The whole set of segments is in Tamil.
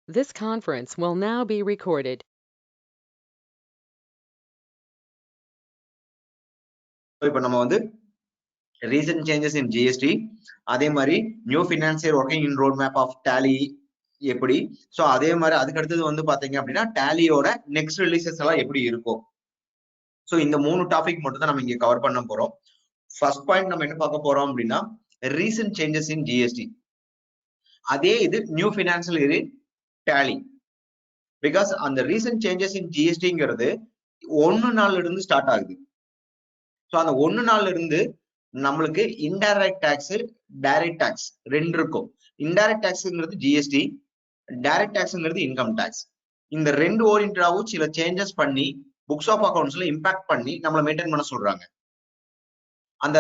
This conference will now be recorded. இப்போ நம்ம வந்து recent changes in GST அதே மாதிரி new financier working in road map of Tally எப்படி சோ அதே மாதிரி அதுக்கு அடுத்தது வந்து பாத்தீங்க அப்படின்னா டேலியோட நெக்ஸ்ட் ரிலீசஸ் எல்லாம் எப்படி இருக்கும் சோ இந்த 3 டாபிக் மட்டும் தான் நம்ம இங்க கவர் பண்ண போறோம் ஃபர்ஸ்ட் பாயிண்ட் நம்ம என்ன பார்க்க போறோம் அப்படின்னா ரீசன்ட் சேஞ்சஸ் இன் ஜிஎஸ்டி அதே இது new financial year Tally because அந்த ரீசன்ட் சேஞ்சஸ் இன் ஜிஎஸ்டிங்கிறது 1 நாள்ல இருந்து ஸ்டார்ட் ஆகுது சோ அந்த 1 நாள்ல இருந்து நம்மளுக்கு இன்டைரக்ட் டாக்ஸ் டைரக்ட் டாக்ஸ் ரெண்டு இருக்கும் இன்டைரக்ட் டாக்ஸ்ங்கிறது ஜிஎஸ்டி டைரக்ட் டாக்ஸ்ங்கிறது இன்கம் டாக்ஸ் இந்த ரெண்டு ஓரியன்டாவும் சில சேஞ்சஸ் பண்ணி புக்ஸ் ஆஃப் அக்கவுண்ட்ஸ்ல இம்பாக்ட் பண்ணி நம்மள மெயின்டைன் பண்ண சொல்றாங்க அந்த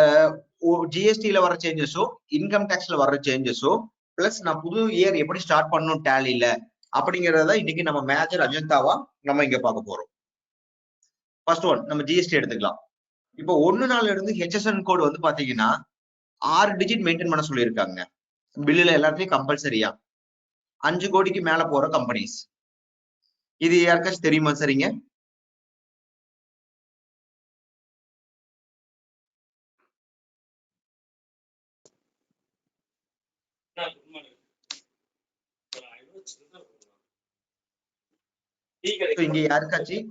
ஜிஎஸ்டில வர சேஞ்சஸோ இன்கம் டாக்ஸ்ல வர சேஞ்சஸோ பிளஸ் நான் புது இயர் எப்படி ஸ்டார்ட் பண்ணணும் டேலில அப்படிங்கறத இன்னைக்கு நம்ம மேஜர் அஜெண்டாவா நம்ம இங்க பார்க்க போறோம் ஃபர்ஸ்ட் ஒன் நம்ம ஜிஎஸ்டி எடுத்துக்கலாம் இப்போ 1 நாள்ல இருந்து ஹெச்எஸ்என் கோட் வந்து பாத்தீங்கன்னா 6 டிஜிட் மெயின்டைன் பண்ண சொல்லியிருக்காங்க பில்லுல எல்லாத்தையும் கம்பல்சரியா 5 கோடிக்கு மேல போற கம்பெனிஸ் இது யாருக்காச்சும் தெரியுமா சரிங்க இங்க யாருக்காச்சும்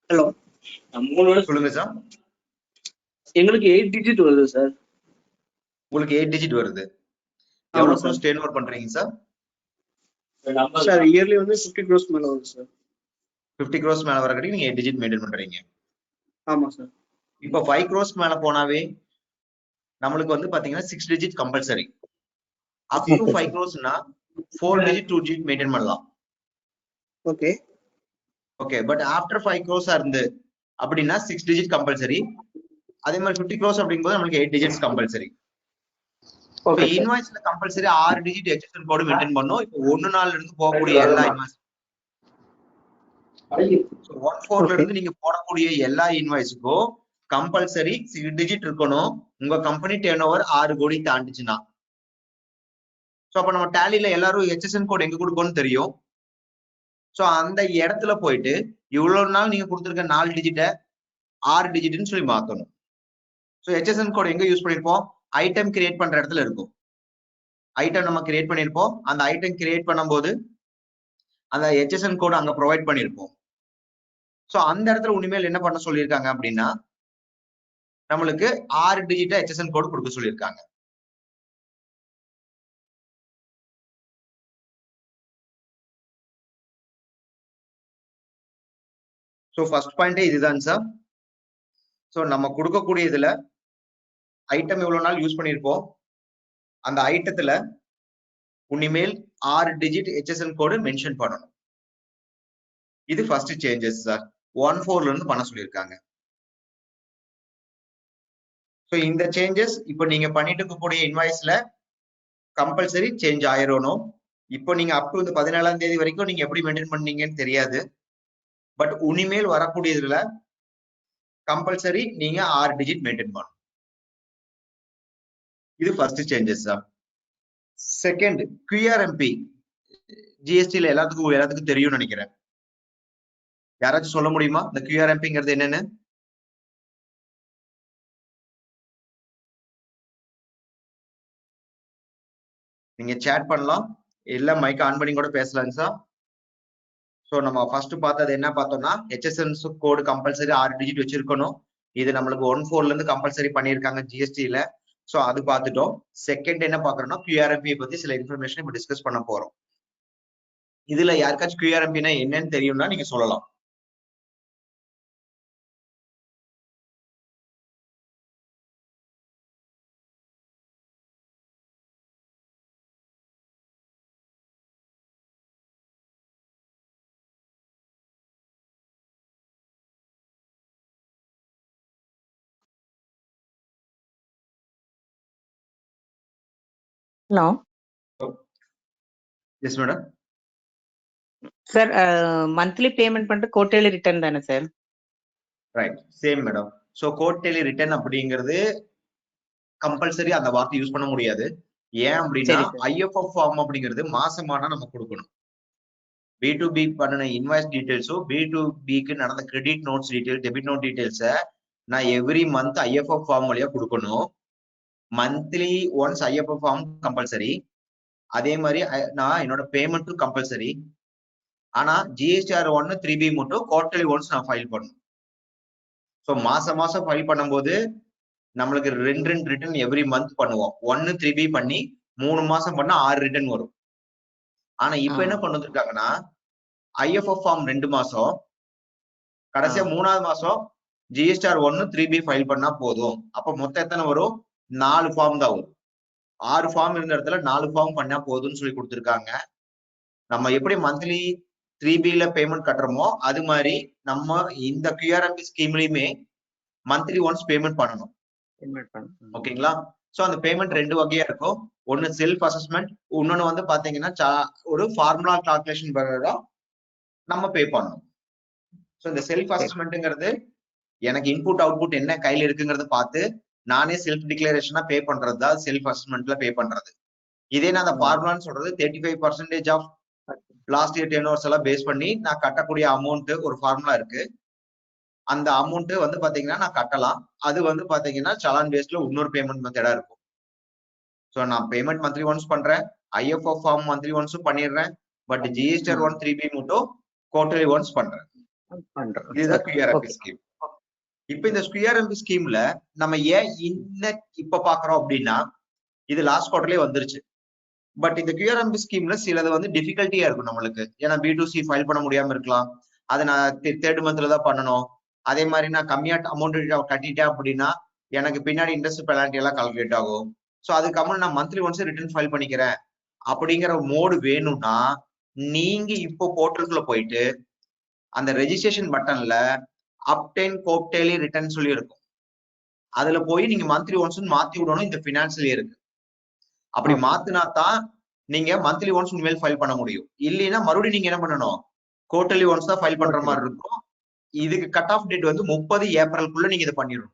ஹலோ சொல்லுங்க சார் எங்களுக்கு 8 டிஜிட் வருது சார் உங்களுக்கு 8 டிஜிட் வருது எவ்வளவு க்ரோஸ் டர்ன் ஓவர் பண்றீங்க சார் சார் இயர்லி வந்து 50 crores மேல வருது சார் 50 crores மேல வரக்கடி நீங்க 8 டிஜிட் மெயின்டைன் பண்றீங்க ஆமா சார் இப்போ 5 crores மேல போனாவே நம்மளுக்கு வந்து பாத்தீங்கன்னா 6 டிஜிட் கம்பல்சரி அப் டு 5 crores-னா 4 டிஜிட் 2 டிஜிட் மெயின்டைன் பண்ணலாம் okay okay but after 5 crores இருந்து அப்படின்னா 6 டிஜிட் கம்பல்சரி அதே மாதிரி 50 crores அப்படிங்கும்போது நம்மளுக்கு 8 டிஜிட்ஸ் கம்பல்சரி ஓகே இன்வாய்ஸ்ல compulsory 6 digit HSN code maintain பண்ணோம் இப்போ 1 நாள்ல இருந்து போகக்கூடிய எல்லா இன்வாய்ஸ் 14ல இருந்து நீங்க போடக்கூடிய எல்லா இன்வாய்ஸ்க்கும் கம்பல்சரி 6 டிஜிட் இருக்கணும் உங்க கம்பெனி டர்ன் ஓவர் 6 கோடி தாண்டிச்சுன்னா சோ அப்ப நம்ம டேலில எல்லாரும் ஹெச்எஸ்என் கோட் எங்க கொடுக்கணும்னு தெரியும் சோ அந்த இடத்துல போயிட்டு இவ்வளவு நாள் நீங்க கொடுத்துருக்க 4 டிஜிட்ட 6 டிஜிட்னு சொல்லி மாத்தணும் சோ ஹெச்எஸ்என் கோட் எங்க யூஸ் பண்ணிருப்போம் ஐட்டம் கிரியேட் பண்ற இடத்துல இருக்கும் ஐட்டம் நம்ம கிரியேட் பண்ணிருப்போம் அந்த ஐட்டம் கிரியேட் பண்ணும்போது அந்த ஹெச்எஸ்என் கோட் அங்க ப்ரொவைட் பண்ணிருப்போம் சோ அந்த இடத்துல உண்மையில் என்ன பண்ண சொல்லியிருக்காங்க அப்படின்னா நம்மளுக்கு 6 டிஜிட் ஹெச்எஸ்என் கோட் கொடுக்க சொல்லியிருக்காங்க சோ ஃபர்ஸ்ட் பாயிண்டே இதுதான் சார் சோ நம்ம கொடுக்கக்கூடிய இதுல ஐட்டம் எவ்வளவு நாள் யூஸ் பண்ணிருப்போம் அந்த ஐட்டத்துல உனிமேல் 6 டிஜிட் ஹெச்எஸ்என் கோடு மென்ஷன் பண்ணணும் இது ஃபர்ஸ்ட் சேஞ்சஸ் சார் 1.4ல இருந்து பண்ண சொல்லியிருக்காங்க சோ இந்த சேஞ்சஸ் இப்போ நீங்க பண்ணிட்டு இருக்கக்கூடிய இன்வாய்ஸ்ல கம்பல்சரி சேஞ்ச் ஆயிரணும் இப்போ நீங்க அப் டு 17ஆம் தேதி வரைக்கும் நீங்க எப்படி மெயின்டைன் பண்ணீங்கன்னு தெரியாது பட் உனிமேல் வரக்கூடியதுல கம்பல்சரி நீங்க 6 டிஜிட் மெயின்டைன் பண்ணணும் இது first changes sir second QRMP ஜிஎஸ்டில எல்லாத்துக்கும் தெரியும்னு நினைக்கிறேன் யாராச்சும் சொல்ல முடியுமா இந்த QRMPங்கிறது என்னன்னு நீங்க சேட் பண்ணலாம் இல்ல மைக் ஆன் பண்ணி கூட பேசலாம் சார் சோ நம்ம ஃபர்ஸ்ட் பார்த்தது என்ன பார்த்தோம்னா ஹெச்எஸ்என் கோடு கம்பல்சரி 6 டிஜிட் வச்சிருக்கணும் இது நம்மளுக்கு 1.4ல இருந்து கம்பல்சரி பண்ணியிருக்காங்க ஜிஎஸ்டில சோ அது பார்த்துட்டோம் செகண்ட் என்ன பாக்குறோம்னா QRMP பத்தி சில இன்ஃபர்மேஷன் இப்ப டிஸ்கஸ் பண்ண போறோம் இதுல யாருக்காச்சும் QRMPனா என்னன்னு தெரியும்னா நீங்க சொல்லலாம் Hello. Yes, madam. Sir, monthly payment பண்ணிட்டு quarterly return தானே sir? Right, same madam. So quarterly return அப்படிங்கிறது கம்பல்சரி அந்த வார்த்தை யூஸ் பண்ண முடியாது ஏன் அப்படின்னா சரி சார். ஐஎஃப்எஃப் ஃபார்ம் அப்படிங்கிறது மாசமானா நம்ம கொடுக்கணும். B2B பண்ணின இன்வாய்ஸ் டீடைல்ஸும் B2Bக்கு நடந்த credit notes detail, debit note டீடைல்ஸை நான் எவ்ரி மந்த் ஐஎஃப்எஃப் ஃபார்ம் வழியா கொடுக்கணும். Monthly once IFF form compulsory. அதே மாதிரி நான் என்னோட பேமெண்ட்டும் கம்பல்சரி. ஆனா ஜிஎஸ்டிஆர் 1 3B மட்டும் குவார்டர்லி ஒன்ஸ் நான் ஃபைல் பண்ணணும். ஸோ மாசம் மாசம் ஃபைல் பண்ணும்போது நம்மளுக்கு ரெண்டு ரிட்டர்ன் எவ்ரி மந்த் பண்ணுவோம். 1 3B பண்ணி 3 மாசம் பண்ணா 6 ரிட்டர்ன் வரும். ஆனா இப்ப என்ன கொண்டு வந்திருக்காங்கன்னா ஐஎஃப்எஃப் ஃபார்ம் 2 மாசம், கடைசியா 3வது மாசம் ஜிஎஸ்டிஆர் 1 3B ஃபைல் பண்ணா போதும். அப்ப மொத்தம் எத்தனை வரும்? 4 ஃபார்ம் தான் வரும். 6 ஃபார்ம் இருந்த இடத்துல 4 ஃபார்ம் பண்ணா போதும்னு சொல்லி கொடுத்துருக்காங்க. நம்ம எப்படி மந்த்லி 3Bல பேமெண்ட் கட்டுறோமோ அது மாதிரி நம்ம இந்த QRMP ஸ்கீம்லயுமே மந்த்லி ஒன்ஸ் பேமெண்ட் பண்ணணும். ஓகேங்களா? சோ அந்த பேமெண்ட் 2 வகையா இருக்கும். ஒன்னு செல்ஃப் அசஸ்மெண்ட், இன்னொன்னு வந்து பாத்தீங்கன்னா ஒரு ஃபார்முலா கால்குலேஷன் பிரகாரம் நம்ம பே பண்ணணும். சோ இந்த செல்ஃப் அசஸ்மெண்ட்ங்கிறது எனக்கு இன்புட் அவுட்புட் என்ன கையில இருக்குங்கிறத பார்த்து நானே செல்ஃப் டிக்ளரேஷனா பே பண்றது தான் செல்ஃப் அசஸ்மெண்ட்ல பே பண்றது. இதே நான் அந்த ஃபார்முலான்னு சொல்றது 35% ஆஃப் லாஸ்ட் இயர் டெர்ன்ஓவர்ஸ் எல்லாம் பேஸ் பண்ணி நான் கட்டக்கூடிய அமௌண்ட் ஒரு ஃபார்முலா இருக்கு. அந்த அமௌண்ட் வந்து பாத்தீங்கன்னா நான் கட்டலாம். அது வந்து பாத்தீங்கன்னா சலான் பேஸ்ல இன்னொரு பேமெண்ட் மெத்தடா இருக்கும். சோ நான் பேமெண்ட் மந்த்லி ஒன்ஸ் பண்றேன், ஐஎஃப்எஃப் ஃபார்ம் மந்த்லி ஒன்ஸும் பண்ணிடுறேன். பட் ஜிஎஸ்டிஆர் 1 3B மட்டும் குவார்டர்லி ஒன்ஸ் பண்றேன். இதுதான் QRMP ஸ்கீம். இப்ப இந்த QRMP ஸ்கீம்ல நம்ம ஏன் இப்ப பாக்குறோம் அப்படின்னா இது லாஸ்ட் குவார்டர்லயே வந்துருச்சு. பட் இந்த QRMP ஸ்கீம்ல சிலது வந்து டிஃபிகல்ட்டியா இருக்கும் நம்மளுக்கு. ஏன்னா B2C ஃபைல் பண்ண முடியாம இருக்கலாம். அதை நான் 3rd மந்த்ல தான் பண்ணணும். அதே மாதிரி நான் கம்மியா அமௌண்ட் கட்டிட்டேன் அப்படின்னா எனக்கு பின்னாடி இன்ட்ரெஸ்ட் பெனால்டி எல்லாம் கால்குலேட் ஆகும். ஸோ அதுக்கு நான் மந்த்லி ஒன்ஸ் ரிட்டர்ன் ஃபைல் பண்ணிக்கிறேன் அப்படிங்கிற மோடு வேணும்னா நீங்க இப்போ போர்ட்டலுக்குள்ள போயிட்டு அந்த ரெஜிஸ்ட்ரேஷன் பட்டன்ல அப்டெயின் கோப்டேலி ரிட்டர்ன் சொல்லி இருக்கும். அதுல போய் நீங்க மந்த்லி ஒன்ஸ் மாத்தி விடணும். இந்த பினான்சியல் இயருக்கு அப்படி மாத்தினா தான் நீங்க மந்த்லி ஒன்ஸ் உண்மையில் ஃபைல் பண்ண முடியும். இல்லைன்னா மறுபடியும் நீங்க என்ன பண்ணணும்? குவார்டர்லி ஒன்ஸ் தான் ஃபைல் பண்ற மாதிரி இருக்கும். இதுக்கு கட் ஆஃப் டேட் வந்து 30 ஏப்ரலுக்குள்ள நீங்க இதை பண்ணிடணும்.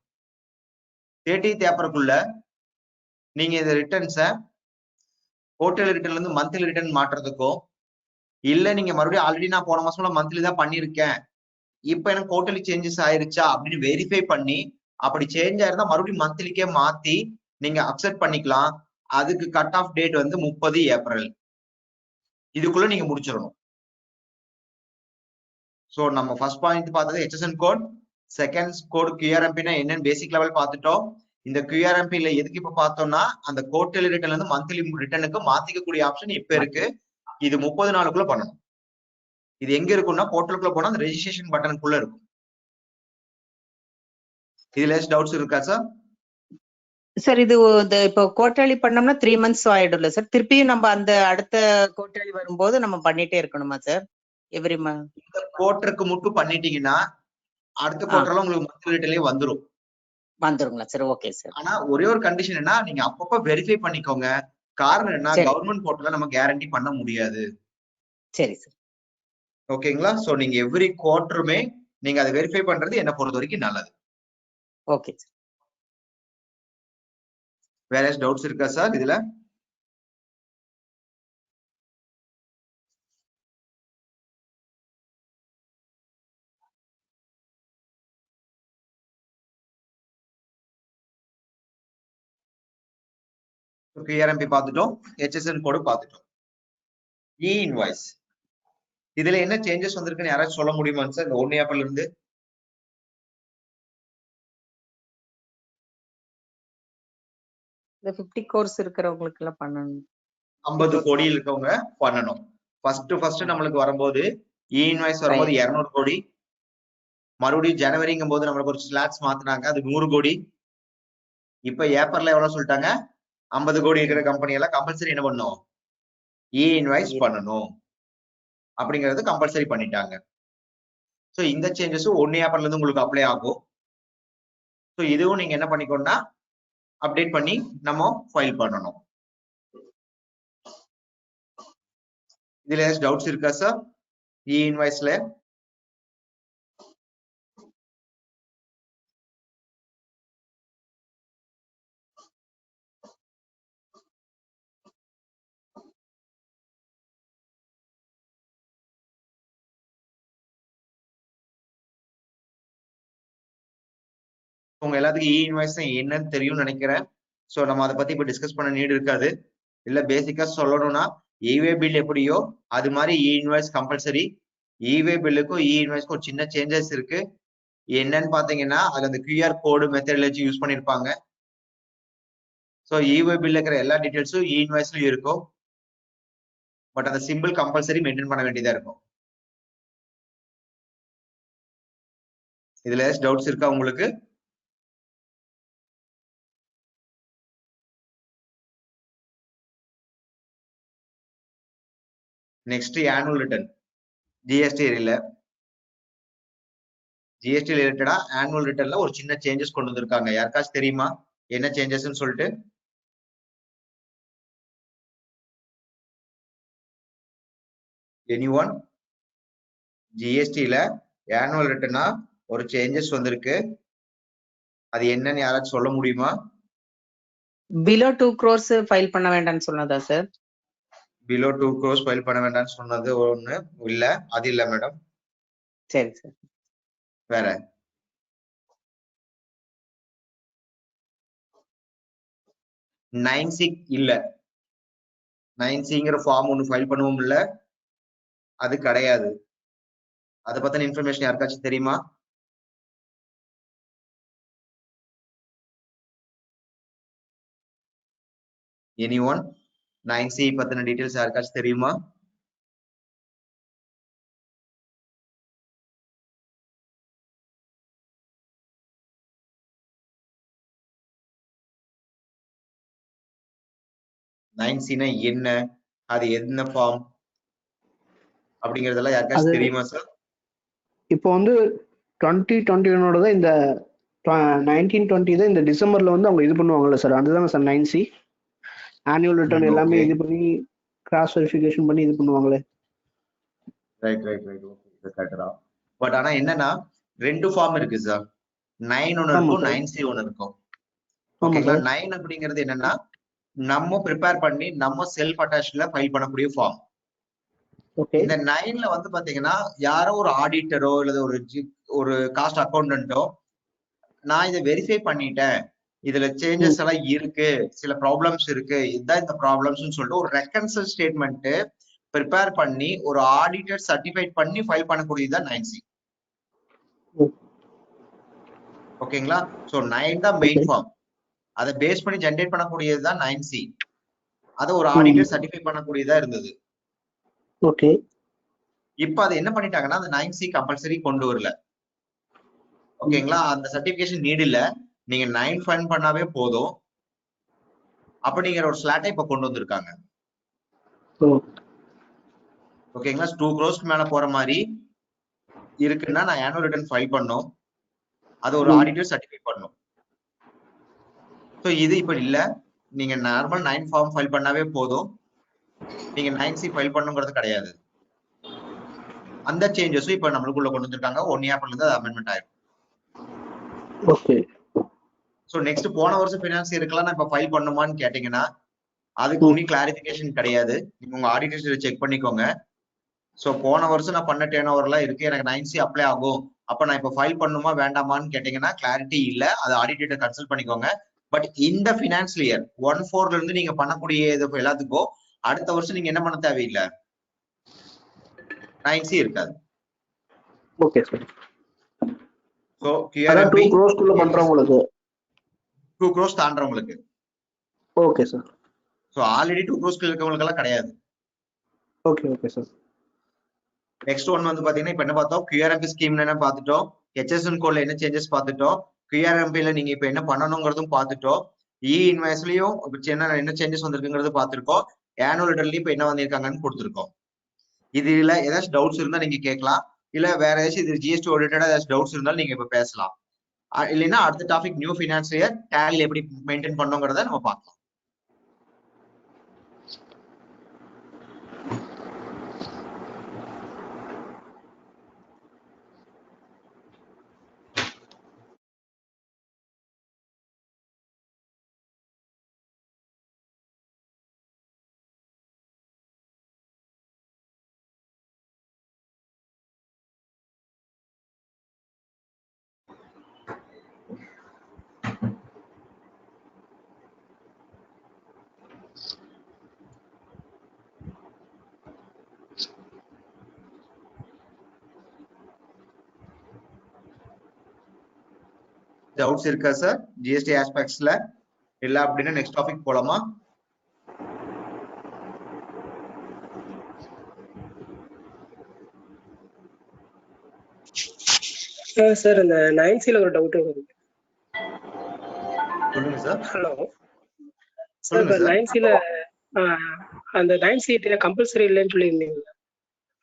30th ஏப்ரலுக்குள்ள நீங்க இந்த ரிட்டர்ன்ஸை குவார்டர்லி ரிட்டர்ன்ல இருந்து மந்த்லி ரிட்டர்ன் மாற்றுறதுக்கும், இல்ல நீங்க மறுபடியும் ஆல்ரெடி நான் போன மாசம் மந்த்லி தான் பண்ணிருக்கேன், இப்ப எனக்கு குவார்டர்லி சேஞ்சஸ் ஆயிருச்சா அப்படின்னு வெரிஃபை பண்ணி அப்படி சேஞ்ச் ஆயிருந்தா மறுபடியும் மந்த்லிக்கே மாத்தி நீங்க அக்செப்ட் பண்ணிக்கலாம். அதுக்கு கட் ஆஃப் டேட் வந்து 30 ஏப்ரல். இதுக்குள்ள நீங்க முடிச்சிடணும். சோ நம்ம ஃபர்ஸ்ட் பாயிண்ட் பார்த்தது HSN கோட், செகண்ட் கோட் QRMP-னா என்னன்னு பேசிக் லெவல் பார்த்துட்டோம். இந்த QRMP-ல எதுக்கு இப்ப பார்த்தோம்னா அந்த குவார்டர்லி ரிட்டர்ன்ல இருந்து மந்த்லி ரிட்டர்னுக்கு மாத்திக்கக்கூடிய ஆப்ஷன் இப்ப இருக்கு. இது 30 நாளுக்குள்ள பண்ணணும். இது எங்க இருக்கும்னா போர்ட்டலுக்குள்ள போனா அந்த ரெஜிஸ்ட்ரேஷன் பட்டனுக்குள்ள இருக்கும். இதுல டவுட்ஸ் இருக்கா சார்? சார் இது இப்போ குவார்டர்லி பண்ணோம்னா 3 months ஆயிடும்ல சார்? திருப்பியும் நம்ம அந்த அடுத்த குவார்டர்லி வரும்போது நம்ம பண்ணிட்டே இருக்கணுமா சார்? எவ்ரி மந்த் இந்த குவார்டருக்கு மட்டும் பண்ணிட்டீங்கன்னா அடுத்த குவார்டர்ல உங்களுக்கு மந்த்லி ரிட்டர்ன்லயே வந்துரும். வந்துருங்களா சார்? Okay sir. ஆனா ஒரே ஒரு கண்டிஷன் என்ன, நீங்க அப்பப்ப வெரிஃபை பண்ணிக்கோங்க. காரணம் என்ன, கவர்மெண்ட் போர்ட்டல்ல நம்ம கேரண்டி பண்ண முடியாது. சரி சார். ஓகேங்களா? சோ நீங்க எவ்ரி குவார்டருமே நீங்க அதை வெரிஃபை பண்றது என்ன பொறுத்த வரைக்கும் நல்லது. Okay sir. வேற டவுட்ஸ் இருக்கா சார் இதுல? QRMP பார்த்துட்டோம், HSN கோடு பார்த்துட்டோம். இன்வாய்ஸ் இதுல என்ன சேஞ்சஸ் வந்திருக்குன்னு யாராச்சும் சொல்ல முடியுமா சார்? இந்த 1 ஏப்ரல்ல இருந்து 50 கோர்ஸ் இருக்கிறவங்களுக்கு எல்லாம் பண்ணணும். 50 கோடி இருக்கவங்க பண்ணணும். ஃபர்ஸ்ட் நம்மளுக்கு வரும்போது இன்வாய்ஸ் வரும்போது 200 கோடி. மறுபடியும் ஜனவரிங்கும் போது நம்மளுக்கு ஒரு ஸ்லாட்ஸ் மாத்தினாங்க, அது 100 கோடி. இப்ப ஏப்ரல்ல எவ்வளவு சொல்லிட்டாங்க? 50 கோடி இருக்கிற கம்பெனி எல்லாம் கம்பல்சரி என்ன பண்ணும்? இன்வாய்ஸ் பண்ணணும் அப்படிங்கறது கம்பல்சரி பண்ணிட்டாங்க. சோ இந்த சேஞ்சஸும் 1 ஏப்ரல்ல இருந்து உங்களுக்கு அப்ளை ஆகும். சோ இதுவும் நீங்க என்ன பண்ணிக்கணும்னா அப்டேட் பண்ணி நம்ம ஃபைல் பண்ணணும். இதுல ஏதாச்சும் டவுட்ஸ் இருக்கா சார் இன்வாய்ஸ்ல? உங்க எல்லாத்துக்கும் இ இன்வாய்ஸ் என்னன்னு தெரியும்னு நினைக்கிறேன். சோ நம்ம அதை பத்தி இப்ப டிஸ்கஸ் பண்ண நீட் இருக்காது. இல்ல பேசிக்கா சொல்லணும்னா இவே பில் எப்படியோ அது மாதிரி இ இன்வாய்ஸ் கம்பல்சரி. இவே பில்லுக்கும் இ இன்வாய்ஸ்க்கும் ஒரு சின்ன சேஞ்சஸ் இருக்கு. என்னன்னு பாத்தீங்கன்னா அதுல அந்த கியூஆர் கோடு மெத்தடாலஜி யூஸ் பண்ணிருப்பாங்க. சோ இவே பில்ல இருக்கிற எல்லா டீடைல்ஸும் இ இன்வாய்ஸ்லயும் இருக்கும். பட் அந்த சிம்பிள் கம்பல்சரி மெயின்டைன் பண்ண வேண்டியதா இருக்கும். இதுல ஏதாச்சும் டவுட்ஸ் இருக்கா உங்களுக்கு? நெக்ஸ்ட் ஆனுவல் ரிட்டர்ன் ஜிஎஸ்டி ரிலேட்டடா ஆனுவல் ரிட்டர்ன்ல ஒரு சின்ன சேஞ்சஸ் கொண்டு வந்திருக்காங்க. யாருக்காச்சும் தெரியுமா என்ன சேஞ்சஸ்ன்னு சொல்லிட்டு? எனிஒன்? ஜிஎஸ்டில ஆனுவல் ரிட்டர்னா ஒரு சேஞ்சஸ் வந்திருக்கு. அது என்னன்னு யாராச்சும் சொல்ல முடியுமா? பிலோ 2 crores ஃபைல் பண்ண வேண்டாம்னு சொன்னதா சார்? பிலோ 2 crores ஃபைல் பண்ண வேண்டாம்னு சொன்னது ஒண்ணு இல்ல, அது இல்ல மேடம். சரி சார். வேற 9C இல்ல. 9Cங்கிற ஃபார்ம் ஒன்னு ஃபைல் பண்ணுவோம் இல்ல, அது கிடையாது. அதை பத்தின இன்ஃபர்மேஷன் யாருக்காச்சும் தெரியுமா? எனிஒன்? 9C பத்தின டீடைல்ஸ் யாருக்காச்சும் தெரியுமா? நைன்சினா என்ன, அது என்ன ஃபார்ம் அப்படிங்கறதெல்லாம் யாருக்காச்சும் தெரியுமா சார்? இப்போ வந்து 2021 தான் இந்த 1920 தான் இந்த டிசம்பர்ல வந்து அவங்க இது பண்ணுவாங்கல்ல சார், அதுதானே சார் 9C ஆனுவல் ரிட்டர்ன் எல்லாமே இது பண்ணி கிராஸ் வெரிஃபிகேஷன் பண்ணி இது பண்ணுவாங்களே. ரைட் ஓகே கரெக்ட் தான். பட் ஆனா என்னன்னா ரெண்டு ஃபார்ம் இருக்கு சார். 9 ஒன்னு இருக்கும், 9C ஒன்னு இருக்கும். ஓகேங்களா? 9 அப்படிங்கிறது என்னன்னா நம்ம ப்ரிப்பேர் பண்ணி நம்ம செல்ஃப் அட்டாச்ட்ல ஃபைல் பண்ணக்கூடிய ஃபார்ம். இந்த 9ல வந்து பாத்தீங்கன்னா யாரோ ஒரு ஆடிட்டரோ இல்ல ஒரு காஸ்ட் அக்கௌண்டன்ட்டோ நான் இதை வெரிஃபை பண்ணிட்டேன், இதுல சேஞ்சஸ் எல்லாம் இருக்கு, சில ப்ராப்ளம்ஸ் இருக்கு, இதுதான் இந்த ப்ராப்ளம்ஸ் சொல்லிட்டு ஒரு ரெக்கன்சல் ஸ்டேட்மெண்ட் ப்ரிப்பேர் பண்ணி ஒரு ஆடிட்டர் சர்டிஃபைட் பண்ணி ஃபைல் பண்ணக்கூடியதுதான் 9C. ஓகேங்களா? சோ 9 தான் மெயின் ஃபார்ம். அதை பேஸ் பண்ணி ஜெனரேட் பண்ணக்கூடியதுதான் 9C. அதை ஒரு ஆடிட்டர் சர்டிஃபை பண்ணக்கூடியதா இருந்தது. ஓகே. இப்ப அதை என்ன பண்ணிட்டாங்கன்னா அந்த 9C கம்பல்சரி கொண்டு வரல. ஓகேங்களா? அந்த சர்டிபிகேஷன் நீட் இல்ல, நீங்க 9 ஃபைல் பண்ணாவே போதும் அப்படிங்கிற ஒரு ஸ்லாட்டை இப்ப கொண்டு வந்திருக்காங்க. ஓகேங்களா? 2 crores மேல போற மாதிரி இருக்குன்னா நான் ஆனுவல் ரிட்டர்ன் ஃபைல் பண்ணும், அது ஒரு ஆடிட்டர் சர்டிஃபை பண்ணும். சோ இது இப்ப இல்ல, நீங்க நார்மல் 9 ஃபார்ம் ஃபைல் பண்ணாவே போதும், நீங்க 9C ஃபைல் பண்ணுங்கிறது கிடையாது. அந்த சேஞ்சஸும் இப்ப நம்மளுக்குள்ள கொண்டு வந்திருக்காங்க. 1 ஏப்ரல்ல இருந்து அது அமெண்ட்மெண்ட் ஆயிடும். ஓகே. சோ நெக்ஸ்ட் போன வருஷம் ஃபினான்சியருக்குலாம் நான் இப்ப ஃபைல் பண்ணுமான்னு கேட்டீங்கன்னா அதுக்கு ஒன்னும் கிளாரிபிகேஷன் கிடையாது. நீங்க உங்க ஆடிட்டர் செக் பண்ணிக்கோங்க. சோ போன வருஷம் நான் பண்ண டேர்ன் ஓவர்லாம் இருக்கு, எனக்கு 9C அப்ளை ஆகும், அப்ப நான் இப்ப ஃபைல் பண்ணுமா வேண்டாமான்னு கேட்டீங்கன்னா கிளாரிட்டி இல்ல, அது ஆடிட்டர் கன்சல்ட் பண்ணிக்கோங்க. பட் இந்த ஃபினான்ஷியல் இயர் 1/4ல இருந்து நீங்க பண்ணக்கூடிய இது எல்லாத்துக்கும் அடுத்த வருஷம் நீங்க என்ன பண்ண தேவையில்லை, 9C இருக்காது. Okay sir. So QRMP 2 crores குள்ள பண்றவங்களுக்கு 2 crores தாண்டறவங்களுக்கு. Okay sir. So already 2 crores இருக்கவங்களுக்கு எல்லாம் கிடையாது. Okay sir. நெக்ஸ்ட் ஒன் வந்து பாத்தீங்கன்னா இப்ப என்ன பார்த்தோம், QRMP ஸ்கீம்ல என்ன பார்த்துட்டோம், HSN கோட்ல என்ன சேஞ்சஸ் பார்த்துட்டோம், QRMPல நீங்க இப்ப என்ன பண்ணணுங்கிறதும் பார்த்துட்டோம், இ இன்வாய்ஸ்லயும் என்ன சேஞ்சஸ் வந்திருக்குங்கிறது பார்த்திருக்கோம், ஆனுவல் ரிட்டர்ன்லயும் இப்ப என்ன வந்திருக்காங்கன்னு கொடுத்திருக்கோம். இதுல ஏதாச்சும் டவுட்ஸ் இருந்தா நீங்க கேட்கலாம், இல்ல வேற ஏதாச்சும் இது ஜிஎஸ்டி ஓரியன்டா ஏதாச்சும் டவுட்ஸ் இருந்தாலும் நீங்க இப்ப பேசலாம். இல்லைன்னா அடுத்த topic new finance year Tally எப்படி மெயின்டைன் பண்ணுங்கிறத நம்ம பார்க்கலாம். டவுட்ஸ் இருக்கா சார் ஜிஎஸ்டி ஆஸ்பெக்ட்ஸ்ல? இல்ல அப்படின்னா நெக்ஸ்ட் டாபிக் போலாமா? சார் இந்த 9Cல ஒரு டவுட் வருது. சொல்லுங்க சார். ஹலோ சார், சொல்லுங்க இப்போ சார். 9Cல அந்த 9C கம்பல்சரி இல்லைன்னு சொல்லியிருந்தீங்க.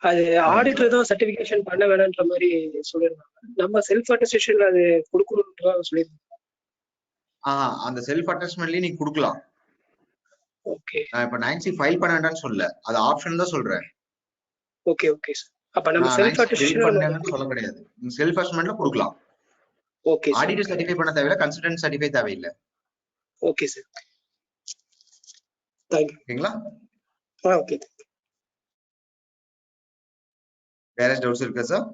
அது ஆடிட்டர் தான் சர்டிபிகேஷன் பண்ண வேணான்ற மாதிரி சொல்லியிருந்தாங்க. நம்ம செல்ஃப் அட்டஸ்டேஷன்ல அது கொடுக்கணும்னு சொல்லியிருந்தாங்க. அந்த செல்ஃப் அட்டஸ்ட்மெண்ட்லயே நீங்க கொடுக்கலாம். ஓகே. நான் இப்ப 9C ஃபைல் பண்ண வேண்டாம்னு சொல்ல, அது ஆப்ஷன் தான் சொல்றேன். Okay okay sir. அப்ப நம்ம செல்ஃப் அட்டஸ்டேஷன் பண்ணணும்னு சொல்ல கிடையாது. நீங்க செல்ஃப் அட்டஸ்ட்மெண்ட்ல கொடுக்கலாம். ஓகே. ஆடிட்டர் சர்டிஃபை பண்ண தேவையில்ல, கன்சல்டன்ட் சர்டிஃபை தேவையில்லை. Okay sir. தேங்க்யூ. ஓகேங்களா? ஓகே. வேற டவுட்ஸ் இருக்கா சார்?